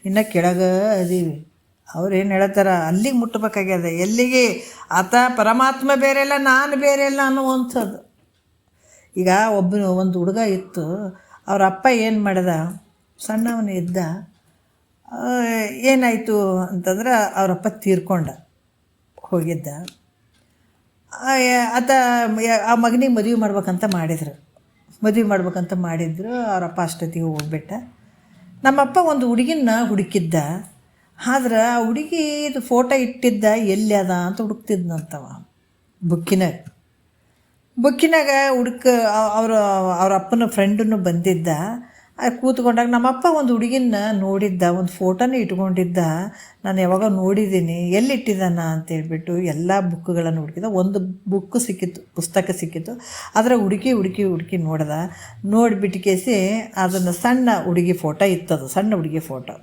A: ಇನ್ನು ಕೆಳಗೆ ಅದೀವಿ. ಅವ್ರು ಏನು ಹೇಳ್ತಾರೆ, ಅಲ್ಲಿಗೆ ಮುಟ್ಟಬೇಕಾಗ್ಯದ. ಎಲ್ಲಿಗೆ? ಆತ ಪರಮಾತ್ಮ ಬೇರೆ ಇಲ್ಲ, ನಾನು ಬೇರೆ ಇಲ್ಲ ಅನ್ನುವಂಥದ್ದು. ಈಗ ಒಂದು ಹುಡುಗ ಇತ್ತು, ಅವ್ರ ಅಪ್ಪ ಏನು ಮಾಡ್ದ, ಸಣ್ಣವನು ಇದ್ದ. ಏನಾಯಿತು ಅಂತಂದ್ರೆ ಅವರಪ್ಪ ತೀರ್ಕೊಂಡ ಹೋಗಿದ್ದ. ಆತ ಆ ಮಗನಿಗೆ ಮದುವೆ ಮಾಡ್ಬೇಕಂತ ಮಾಡಿದ್ರು. ಅವರಪ್ಪ ಅಷ್ಟೊತ್ತಿಗೆ ಹೋಗ್ಬಿಟ್ಟ. ನಮ್ಮಪ್ಪ ಒಂದು ಹುಡುಗಿನ ಹುಡುಕಿದ್ದ. ಆದ್ರೆ ಆ ಹುಡುಗಿದು ಫೋಟೋ ಇಟ್ಟಿದ್ದ ಎಲ್ಲಿ ಅದ ಅಂತ ಹುಡುಕ್ತಿದ್ನಂತವ ಬುಕ್ಕಿನಾಗ ಅವ್ರ ಅಪ್ಪನ ಫ್ರೆಂಡನ್ನು ಬಂದಿದ್ದ. ಕೂತ್ಕೊಂಡಾಗ ನಮ್ಮಪ್ಪ ಒಂದು ಹುಡುಗಿನ ನೋಡಿದ್ದ, ಒಂದು ಫೋಟೋನೇ ಇಟ್ಕೊಂಡಿದ್ದ. ನಾನು ಯಾವಾಗ ನೋಡಿದ್ದೀನಿ, ಎಲ್ಲಿಟ್ಟಿದ್ದಾನ ಅಂತೇಳ್ಬಿಟ್ಟು ಎಲ್ಲ ಬುಕ್ಗಳನ್ನು ಹುಡುಕಿದ. ಒಂದು ಬುಕ್ ಸಿಕ್ಕಿತ್ತು, ಪುಸ್ತಕ ಸಿಕ್ಕಿತ್ತು. ಅದರ ಹುಡುಕಿ ನೋಡ್ದ. ನೋಡಿಬಿಟ್ಟು ಕೇಸಿ ಅದನ್ನು ಸಣ್ಣ ಹುಡುಗಿ ಫೋಟೋ ಇತ್ತದು, ಸಣ್ಣ ಹುಡುಗಿ ಫೋಟೋ.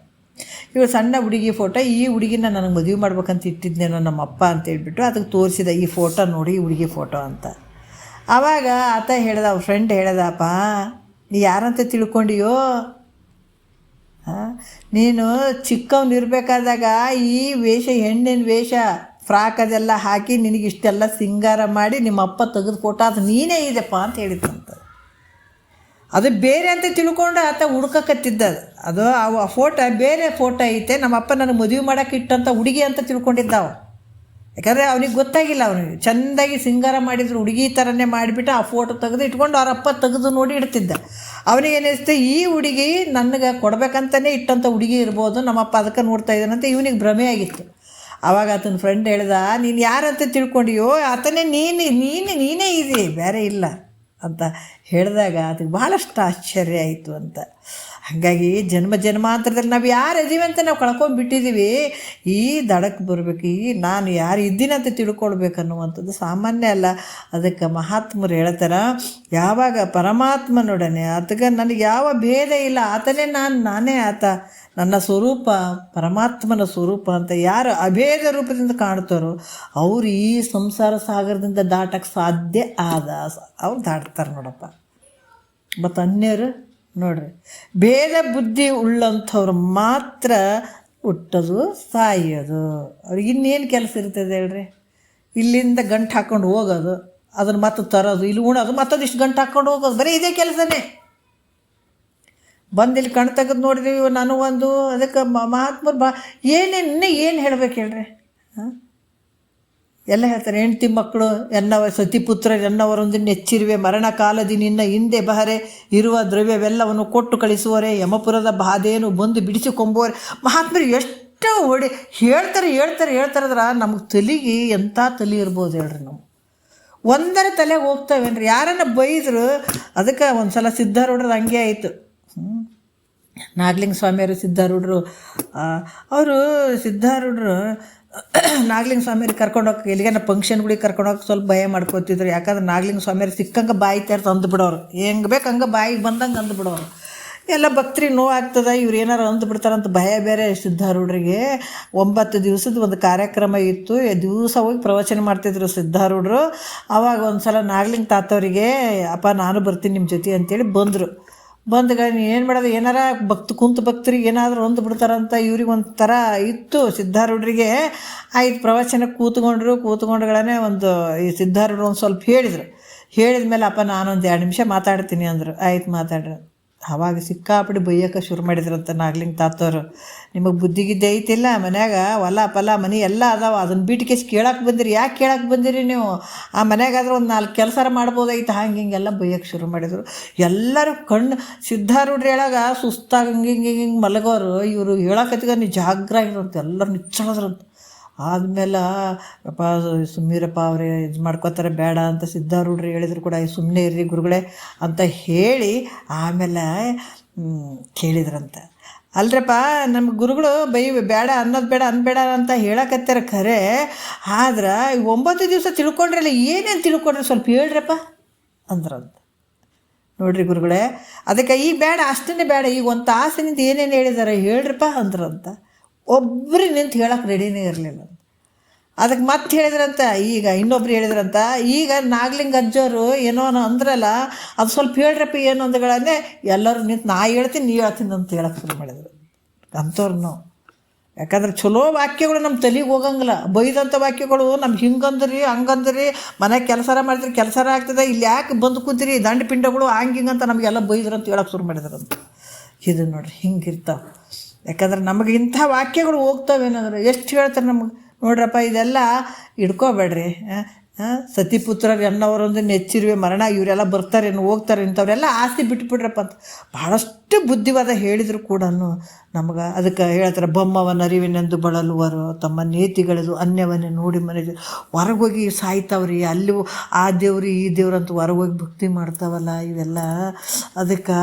A: ಇವಾಗ ಸಣ್ಣ ಹುಡುಗಿ ಫೋಟೋ, ಈ ಹುಡುಗಿನ ನನಗೆ ಮದುವೆ ಮಾಡ್ಬೇಕಂತ ಇಟ್ಟಿದ್ದೇನೋ ನಮ್ಮಪ್ಪ ಅಂತೇಳ್ಬಿಟ್ಟು ಅದಕ್ಕೆ ತೋರಿಸಿದ, ಈ ಫೋಟೋ ನೋಡಿ, ಈ ಹುಡುಗಿ ಫೋಟೋ ಅಂತ. ಆವಾಗ ಆತ ಹೇಳ್ದ, ಅವ್ರ ಫ್ರೆಂಡ್ ಹೇಳ್ದಪ್ಪ, ನೀ ಯಾರಂತ ತಿಳ್ಕೊಂಡಿಯೋ? ನೀನು ಚಿಕ್ಕವನಿರ್ಬೇಕಾದಾಗ ಈ ವೇಷ, ಹೆಣ್ಣಿನ ವೇಷ, ಫ್ರಾಕ್ ಅದೆಲ್ಲ ಹಾಕಿ ನಿನಗಿಷ್ಟೆಲ್ಲ ಸಿಂಗಾರ ಮಾಡಿ ನಿಮ್ಮಪ್ಪ ತೆಗೆದು ಫೋಟೋ ಅದು ನೀನೇ ಇದೆಪ್ಪ ಅಂತ ಹೇಳಿದಂತ. ಅದು ಬೇರೆ ಅಂತ ತಿಳ್ಕೊಂಡು ಆತ ಹುಡ್ಕಕತ್ತಿದ್ದ. ಅದು ಆ ಫೋಟೋ ಬೇರೆ ಫೋಟೋ ಐತೆ, ನಮ್ಮಪ್ಪ ನನಗೆ ಮದುವೆ ಮಾಡೋಕೆ ಇಟ್ಟಂಥ ಹುಡುಗಿ ಅಂತ ತಿಳ್ಕೊಂಡಿದ್ದಾವ. ಯಾಕಂದರೆ ಅವನಿಗೆ ಗೊತ್ತಾಗಿಲ್ಲ, ಅವನಿಗೆ ಚೆಂದಾಗಿ ಸಿಂಗಾರ ಮಾಡಿದ್ರು ಹುಡುಗಿ ಥರನೇ ಮಾಡಿಬಿಟ್ಟು ಆ ಫೋಟೋ ತೆಗೆದು ಇಟ್ಕೊಂಡು ಅವರಪ್ಪ ತೆಗೆದು ನೋಡಿ ಇಡ್ತಿದ್ದ. ಅವನಿಗೇನಿಸ್ತು, ಈ ಹುಡುಗಿ ನನಗೆ ಕೊಡಬೇಕಂತಲೇ ಇಟ್ಟಂಥ ಹುಡುಗಿ ಇರ್ಬೋದು, ನಮ್ಮಪ್ಪ ಅದಕ್ಕೆ ನೋಡ್ತಾ ಇದ್ದಾನಂತ ಇವನಿಗೆ ಭ್ರಮೆ ಆಗಿತ್ತು. ಆವಾಗ ಆತನ ಫ್ರೆಂಡ್ ಹೇಳ್ದ, ನೀನು ಯಾರಂತ ತಿಳ್ಕೊಂಡಿಯೋ ಆತನೇ ನೀನೇ ಇದೆ, ಬೇರೆ ಇಲ್ಲ ಅಂತ ಹೇಳಿದಾಗ ಅದಕ್ಕೆ ಭಾಳಷ್ಟು ಆಶ್ಚರ್ಯ ಆಯಿತು ಅಂತ. ಹಾಗಾಗಿ ಜನ್ಮಾಂತರದಲ್ಲಿ ನಾವು ಯಾರು ಇದೀವಿ ಅಂತ ನಾವು ಕಳ್ಕೊಂಡ್ಬಿಟ್ಟಿದ್ದೀವಿ. ಈ ದಡಕ್ಕೆ ಬರಬೇಕು, ನಾನು ಯಾರು ಇದ್ದೀನಿ ಅಂತ ತಿಳ್ಕೊಳ್ಬೇಕನ್ನುವಂಥದ್ದು ಸಾಮಾನ್ಯ ಅಲ್ಲ. ಅದಕ್ಕೆ ಮಹಾತ್ಮರು ಹೇಳ್ತಾರೆ, ಯಾವಾಗ ಪರಮಾತ್ಮನೊಡನೆ ಆತಗೆ ನನಗೆ ಯಾವ ಭೇದ ಇಲ್ಲ, ಆತನೇ ನಾನೇ ಆತ, ನನ್ನ ಸ್ವರೂಪ ಪರಮಾತ್ಮನ ಸ್ವರೂಪ ಅಂತ ಯಾರು ಅಭೇದ ರೂಪದಿಂದ ಕಾಣ್ತಾರೋ ಅವರು ಈ ಸಂಸಾರ ಸಾಗರದಿಂದ ದಾಟಕ್ಕೆ ಸಾಧ್ಯ ಅವ್ರು ದಾಟ್ತಾರೆ ನೋಡಪ್ಪ. ಮತ್ತು ಅನ್ಯರು ನೋಡ್ರಿ, ಭೇದ ಬುದ್ಧಿ ಉಳ್ಳಂಥವ್ರು ಮಾತ್ರ ಹುಟ್ಟೋದು ಸಾಯೋದು. ಅವ್ರಿಗೆ ಇನ್ನೇನು ಕೆಲಸ ಇರ್ತದೆ ಹೇಳ್ರಿ? ಇಲ್ಲಿಂದ ಗಂಟು ಹಾಕ್ಕೊಂಡು ಹೋಗೋದು, ಅದನ್ನು ಮತ್ತೆ ತರೋದು, ಇಲ್ಲಿ ಉಣೋದು, ಮತ್ತೊಂದಿಷ್ಟು ಗಂಟು ಹಾಕ್ಕೊಂಡು ಹೋಗೋದು, ಬರೀ ಇದೇ ಕೆಲಸನೇ. ಬಂದು ಇಲ್ಲಿ ಕಣ್ ತೆಗೆದು ನೋಡಿದೀವಿ ನಾನು ಒಂದು. ಅದಕ್ಕೆ ಮಹಾತ್ಮರು ಏನು ಹೇಳ್ಬೇಕು ಹೇಳ್ರಿ? ಹಾಂ, ಎಲ್ಲ ಹೇಳ್ತಾರೆ, ಹೆಂಡ್ತಿ ಮಕ್ಕಳು ಎನ್ನವ ಸತಿಪುತ್ರ ಎನ್ನವರೊಂದು ನೆಚ್ಚಿರುವೆ, ಮರಣ ಕಾಲದಿ ನಿನ್ನ ಹಿಂದೆ ಬಹರೆ ಇರುವ ದ್ರವ್ಯವೆಲ್ಲವನ್ನು ಕೊಟ್ಟು ಕಳಿಸುವರೆ, ಯಮಪುರದ ಬಾಧೆಯನ್ನು ಬಂದು ಬಿಡಿಸಿಕೊಂಬುವರೆ. ಮಹಾತ್ಮರು ಎಷ್ಟು ಹೇಳ್ತಾರದ್ರ ನಮಗೆ ತಲೆಗೆ ಎಂಥ ತಲೆ ಇರ್ಬೋದು ಹೇಳ್ರಿ. ನಾವು ಒಂದರ ತಲೆಗೆ ಹೋಗ್ತಾವೇನ್ರಿ? ಯಾರನ್ನ ಬೈದರು. ಅದಕ್ಕೆ ಒಂದು ಸಲ ಸಿದ್ಧಾರೂಢರು ಹಂಗೆ ಆಯಿತು. ನಾಗಲಿಂಗ ಸ್ವಾಮಿಯವರು ಸಿದ್ಧಾರೂಢರು ನಾಗಲಿಂಗ ಸ್ವಾಮಿಯವ್ರಿಗೆ ಕರ್ಕೊಂಡೋಗಿ ಎಲ್ಲಿಗಾನ ಫಂಕ್ಷನ್ಗಳಿಗೆ ಕರ್ಕೊಂಡೋಗಿ ಸ್ವಲ್ಪ ಭಯ ಮಾಡ್ಕೊತಿದ್ರು. ಯಾಕಂದ್ರೆ ನಾಗಲಿಂಗ ಸ್ವಾಮಿಯವ್ರು ಸಿಕ್ಕಂಗೆ ಬಾಯಿ ತೆರೆದು ಅಂದ್ಬಿಡೋರು, ಹೆಂಗೆ ಬೇಕು ಹಂಗೆ ಬಾಯಿಗೆ ಬಂದಂಗೆ ಅಂದ್ಬಿಡೋರು. ಎಲ್ಲ ಭಕ್ತರಿಗೆ ನೋವಾಗ್ತದೆ, ಇವ್ರು ಏನಾರು ಅಂದ್ಬಿಡ್ತಾರಂತ ಭಯ ಬೇರೆ ಸಿದ್ಧಾರೂಢರಿಗೆ. 9 ದಿವಸದ ಒಂದು ಕಾರ್ಯಕ್ರಮ ಇತ್ತು, ದಿವಸ ಹೋಗಿ ಪ್ರವಚನ ಮಾಡ್ತಿದ್ರು ಸಿದ್ಧಾರೂಢರು. ಆವಾಗ ಒಂದು ಸಲ ನಾಗಲಿಂಗ ತಾತವರಿಗೆ, ಅಪ್ಪ ನಾನು ಬರ್ತೀನಿ ನಿಮ್ಮ ಜೊತೆ ಅಂತೇಳಿ ಬಂದಾಗ ಏನು ಮಾಡೋದು, ಏನಾರ ಭಕ್ತರಿಗೆ ಏನಾದರೂ ಒಂದು ಬಿಡ್ತಾರಂತ ಇವ್ರಿಗೆ ಒಂಥರ ಇತ್ತು ಸಿದ್ಧಾರೂಢರಿಗೆ. ಆಯ್ತು, ಪ್ರವಚನಕ್ಕೆ ಕೂತ್ಕೊಂಡ್ಗಳೇ ಈ ಸಿದ್ಧಾರೂಢರು ಒಂದು ಸ್ವಲ್ಪ ಹೇಳಿದ ಮೇಲೆ, ಅಪ್ಪ ನಾನೊಂದು 2 ನಿಮಿಷ ಮಾತಾಡ್ತೀನಿ ಅಂದರು. ಆಯ್ತು ಮಾತಾಡ್ರಿ. ಅವಾಗ ಸಿಕ್ಕಾಪಡಿ ಬೈಯೋಕೆ ಶುರು ಮಾಡಿದ್ರಂತ ನಾಗಲಿಂಗ ತಾತವರು. ನಿಮಗೆ ಬುದ್ಧಿಗಿದ್ದೆ ಐತಿಲ್ಲ, ಮನ್ಯಾಗ ಹೊಲ ಮನೆ ಎಲ್ಲ ಅದಾವ, ಅದನ್ನು ಬಿಟ್ಟು ಕೇಳಕ್ಕೆ ಬಂದಿರಿ, ಯಾಕೆ ಕೇಳಕ್ಕೆ ಬಂದಿರಿ ನೀವು? ಆ ಮನ್ಯಾಗಾದ್ರೆ ಒಂದು 4 ಕೆಲಸ ಮಾಡ್ಬೋದಾಯ್ತು, ಹಿಂಗೆಲ್ಲ ಬೈಯೋಕೆ ಶುರು ಮಾಡಿದರು. ಎಲ್ಲರೂ ಸಿದ್ಧಾರೂಢರು ಹೇಳಾಗ ಸುಸ್ತಾಗಿ ಹಿಂಗೆ ಮಲಗೋರು. ಇವರು ಹೇಳಕತ್ತಿಗ ನೀವು ಜಾಗ್ರ ಆಗಿರೋಂತ ಎಲ್ಲರೂ ನಿಚ್ಚಳದ್ರಂತ. ಆದಮೇಲೆ ಅಪ್ಪ ಸುಮ್ಮೀರಪ್ಪ ಅವರೇ ಇದು ಮಾಡ್ಕೋತಾರೆ ಬೇಡ ಅಂತ ಸಿದ್ಧಾರೂಢರು ಹೇಳಿದ್ರು ಕೂಡ, ಸುಮ್ಮನೆ ಇರ್ರಿ ಗುರುಗಳೇ ಅಂತ ಹೇಳಿ ಆಮೇಲೆ ಕೇಳಿದ್ರಂತ. ಅಲ್ರಪ್ಪ, ನಮ್ಮ ಗುರುಗಳು ಬೇಡ ಅನ್ನೋದು ಬೇಡ ಅನ್ಬೇಡ ಅಂತ ಹೇಳಕತ್ತಾರ ಖರೆ, ಆದ್ರೆ 9 ದಿವಸ ತಿಳ್ಕೊಂಡ್ರಲ್ಲ, ಏನೇನು ತಿಳ್ಕೊಂಡ್ರೆ ಸ್ವಲ್ಪ ಹೇಳ್ರಪ್ಪ ಅಂದ್ರಂತ. ನೋಡ್ರಿ ಗುರುಗಳೇ, ಅದಕ್ಕೆ ಈಗ ಬೇಡ, ಅಷ್ಟನ್ನೇ ಬೇಡ, ಈಗ ಒಂದು ತಾಸಿನಿಂದ ಏನೇನು ಹೇಳಿದಾರೆ ಹೇಳ್ರಪ್ಪ ಅಂದ್ರಂತ. ಒಬ್ಬರು ನಿಂತು ಹೇಳಕ್ಕೆ ರೆಡಿನೇ ಇರಲಿಲ್ಲ. ಅದಕ್ಕೆ ಮತ್ತೆ ಹೇಳಿದ್ರಂತ, ಈಗ ಇನ್ನೊಬ್ರು ಹೇಳಿದ್ರಂತ, ಈಗ ನಾಗಲಿಂಗ ಅಜ್ಜವರು ಏನೋ ಅಂದ್ರಲ್ಲ, ಅದು ಸ್ವಲ್ಪ ಹೇಳ್ರಪ್ಪ ಏನು ಅಂದಗಳನ್ನೇ ಎಲ್ಲರೂ ನಿಂತು ನಾ ಹೇಳ್ತೀನಿ ನೀ ಹೇಳ್ತೀನಿ ಅಂತ ಹೇಳಕ್ಕೆ ಶುರು ಮಾಡಿದ್ರು ಅಂಥವ್ರು ನಾವು. ಯಾಕಂದ್ರೆ ಚಲೋ ವಾಕ್ಯಗಳು ನಮ್ಮ ತಲೆಗೆ ಹೋಗಂಗಿಲ್ಲ. ಬೈದಂಥ ವಾಕ್ಯಗಳು ನಮ್ಗೆ ಹಿಂಗಂದ್ರಿ ಹಂಗಂದ್ರಿ, ಮನೆಗೆ ಕೆಲಸ ಮಾಡ್ತೀರಿ ಕೆಲಸ ಆಗ್ತದೆ, ಇಲ್ಲಿ ಯಾಕೆ ಬಂದು ಕೂತೀರಿ ದಂಡ ಪಿಂಡಗಳು ಹಿಂಗಂತ ನಮಗೆಲ್ಲ ಬೈದ್ರು ಅಂತ ಹೇಳಕ್ಕೆ ಶುರು ಮಾಡಿದ್ರಂತ. ಇದು ನೋಡ್ರಿ ಹಿಂಗಿರ್ತಾವೆ. ಯಾಕಂದ್ರೆ ನಮಗೆ ಇಂಥ ವಾಕ್ಯಗಳು ಹೋಗ್ತಾವೇನಾದ್ರೆ ಎಷ್ಟು ಹೇಳ್ತಾರೆ ನಮಗೆ. ನೋಡ್ರಪ್ಪ, ಇದೆಲ್ಲ ಇಡ್ಕೋಬೇಡ್ರಿ. ಸತಿಪುತ್ರರು ಎನ್ನವರೊಂದು ನೆಚ್ಚಿರುವೆ, ಮರಣ ಇವರೆಲ್ಲ ಬರ್ತಾರೇನು ಹೋಗ್ತಾರೆ, ಇಂಥವ್ರೆಲ್ಲ ಆಸ್ತಿ ಬಿಟ್ಬಿಡ್ರಪ್ಪ ಅಂತ ಭಾಳಷ್ಟು ಬುದ್ಧಿವಾದ ಹೇಳಿದ್ರು ಕೂಡ ನಮ್ಗೆ. ಅದಕ್ಕೆ ಹೇಳ್ತಾರೆ, ಬೊಮ್ಮವನ ಅರಿವಿನೆಂದು ಬಳಲುವರು, ತಮ್ಮ ನೇತಿಗಳಿದು ಅನ್ಯವನ್ನೇ ನೋಡಿ ಮನೆಗೆ ಹೊರಗೋಗಿ ಸಾಯ್ತಾವ್ರಿ. ಅಲ್ಲಿ ಆ ದೇವ್ರು ಈ ದೇವ್ರು ಅಂತ ಹೊರಗೋಗಿ ಭಕ್ತಿ ಮಾಡ್ತಾವಲ್ಲ ಇವೆಲ್ಲ. ಅದಕ್ಕೆ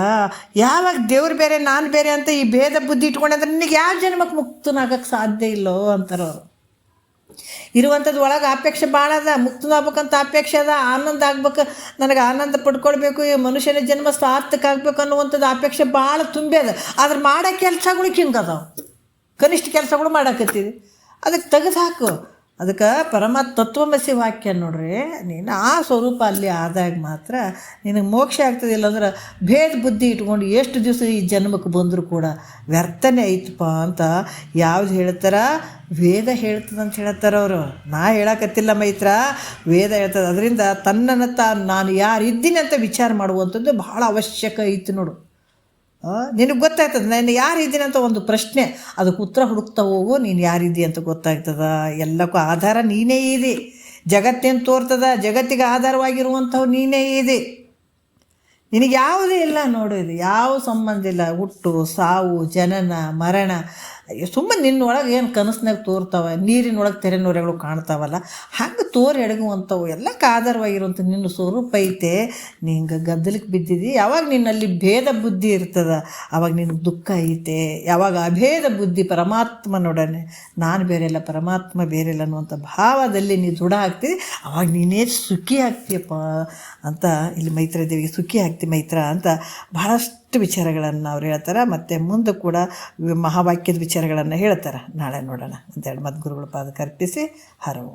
A: ಯಾವಾಗ ದೇವ್ರು ಬೇರೆ ನಾನು ಬೇರೆ ಅಂತ ಈ ಭೇದ ಬುದ್ಧಿ ಇಟ್ಕೊಂಡ್ರೆ ನಿನಗೆ ಯಾವ ಜನ್ಮಕ್ಕೆ ಮುಕ್ತನಾಗಕ್ಕೆ ಸಾಧ್ಯ ಇಲ್ಲೋ ಅಂತಾರೆ ಅವರು. ಇರುವಂಥದ್ದು ಒಳಗೆ ಅಪೇಕ್ಷೆ ಭಾಳ ಅದ, ಮುಕ್ತನಾಗ್ಬೇಕಂತ ಅಪೇಕ್ಷೆ ಅದ, ಆನಂದ ಆಗ್ಬೇಕು, ನನಗೆ ಆನಂದ ಪಡ್ಕೊಳ್ಬೇಕು, ಈ ಮನುಷ್ಯನ ಜನ್ಮ ಸಾರ್ಥಕ ಆಗ್ಬೇಕು ಅನ್ನುವಂಥದ್ದು ಅಪೇಕ್ಷೆ ಭಾಳ ತುಂಬಿ ಅದ. ಆದ್ರೆ ಮಾಡೋ ಕೆಲಸಗಳಿಗೆ ಹಿಂಗೆ ಅದಾವೆ, ಕನಿಷ್ಠ ಕೆಲಸಗಳು ಮಾಡಕತ್ತೀವಿ. ಅದಕ್ಕೆ ತೆಗೆದು ಹಾಕು. ಅದಕ್ಕೆ ತತ್ವಮಸಿ ವಾಕ್ಯ ನೋಡ್ರಿ, ನೀನು ಆ ಸ್ವರೂಪ ಅಲ್ಲಿ ಆದಾಗ ಮಾತ್ರ ನಿನಗೆ ಮೋಕ್ಷ ಆಗ್ತದೆ. ಇಲ್ಲಾಂದ್ರೆ ಭೇದ ಬುದ್ಧಿ ಇಟ್ಕೊಂಡು ಎಷ್ಟು ದಿವಸ ಈ ಜನ್ಮಕ್ಕೆ ಬಂದರೂ ಕೂಡ ವ್ಯರ್ಥನೆ ಐತಪ್ಪ ಅಂತ ಯಾವ್ದು ಹೇಳ್ತಾರ, ವೇದ ಹೇಳ್ತದಂತ ಹೇಳ್ತಾರೆ ಅವರು. ನಾ ಹೇಳಕತ್ತಿಲ್ಲ ಮೈತ್ರ, ವೇದ ಹೇಳ್ತದೆ. ಅದರಿಂದ ತನ್ನನ್ನು ನಾನು ಯಾರಿದ್ದೀನಿ ಅಂತ ವಿಚಾರ ಮಾಡುವಂಥದ್ದು ಬಹಳ ಅವಶ್ಯಕ ಐತಿ ನೋಡು. ನಿನಗೆ ಗೊತ್ತಾಗ್ತದೆ ನಾನು ಯಾರಿದ್ದೀನಿ ಅಂತ ಒಂದು ಪ್ರಶ್ನೆ, ಅದಕ್ಕೆ ಉತ್ತರ ಹುಡುಕ್ತಾ ಹೋಗು, ನೀನು ಯಾರಿದ್ದಿ ಅಂತ ಗೊತ್ತಾಗ್ತದ. ಎಲ್ಲಕ್ಕೂ ಆಧಾರ ನೀನೇ ಇದೆ. ಜಗತ್ತೇನು ತೋರ್ತದ, ಜಗತ್ತಿಗೆ ಆಧಾರವಾಗಿರುವಂಥವು ನೀನೇ ಇದೆ. ನಿನಗೆ ಯಾವುದೇ ಇಲ್ಲ ನೋಡು, ಇದು ಯಾವ ಸಂಬಂಧ ಇಲ್ಲ. ಹುಟ್ಟು ಸಾವು ಜನನ ಮರಣ ಸುಮ್ಮನೆ ನಿನ್ನೊಳಗೆ ಏನು ಕನಸಿನಾಗ ತೋರ್ತಾವೆ, ನೀರಿನೊಳಗೆ ತೆರೆ ನೊರೆಗಳು ಕಾಣ್ತಾವಲ್ಲ ಹಂಗೆ ತೋರಿ ಎಡಗುವಂಥವು ಎಲ್ಲಕ್ಕೆ ಆಧಾರವಾಗಿರುವಂಥ ನಿನ್ನ ಸ್ವರೂಪ ಐತೆ. ನಿಂಗೆ ಗದ್ದಲಕ್ಕೆ ಬಿದ್ದಿದ್ದಿ, ಯಾವಾಗ ನಿನ್ನಲ್ಲಿ ಭೇದ ಬುದ್ಧಿ ಇರ್ತದ ಆವಾಗ ನಿನಗೆ ದುಃಖ ಐತೆ. ಯಾವಾಗ ಅಭೇದ ಬುದ್ಧಿ ಪರಮಾತ್ಮನೊಡನೆ ನಾನು ಬೇರೆಲ್ಲ ಪರಮಾತ್ಮ ಬೇರೆಲ್ಲ ಅನ್ನುವಂಥ ಭಾವದಲ್ಲಿ ನೀನು ದೃಢ ಆಗ್ತೀವಿ, ಅವಾಗ ನೀನೇ ಸುಖಿ ಆಗ್ತೀಯಪ್ಪ ಅಂತ ಇಲ್ಲಿ ಮೈತ್ರಿ ದೇವಿಗೆ ಸುಖಿ ಆಗ್ತಿ ಮೈತ್ರ ಅಂತ ಬಹಳಷ್ಟು ವಿಚಾರಗಳನ್ನು ಅವ್ರು ಹೇಳ್ತಾರೆ. ಮತ್ತು ಮುಂದೆ ಕೂಡ ಮಹಾವಾಕ್ಯದ ವಿಚಾರಗಳನ್ನು ಹೇಳ್ತಾರೆ. ನಾಳೆ ನೋಡೋಣ ಅಂತೇಳಿ ಮದ್ಗುರುಗಳ ಪಾದಕ್ಕೆ ಅರ್ಪಿಸಿ ಹರವು.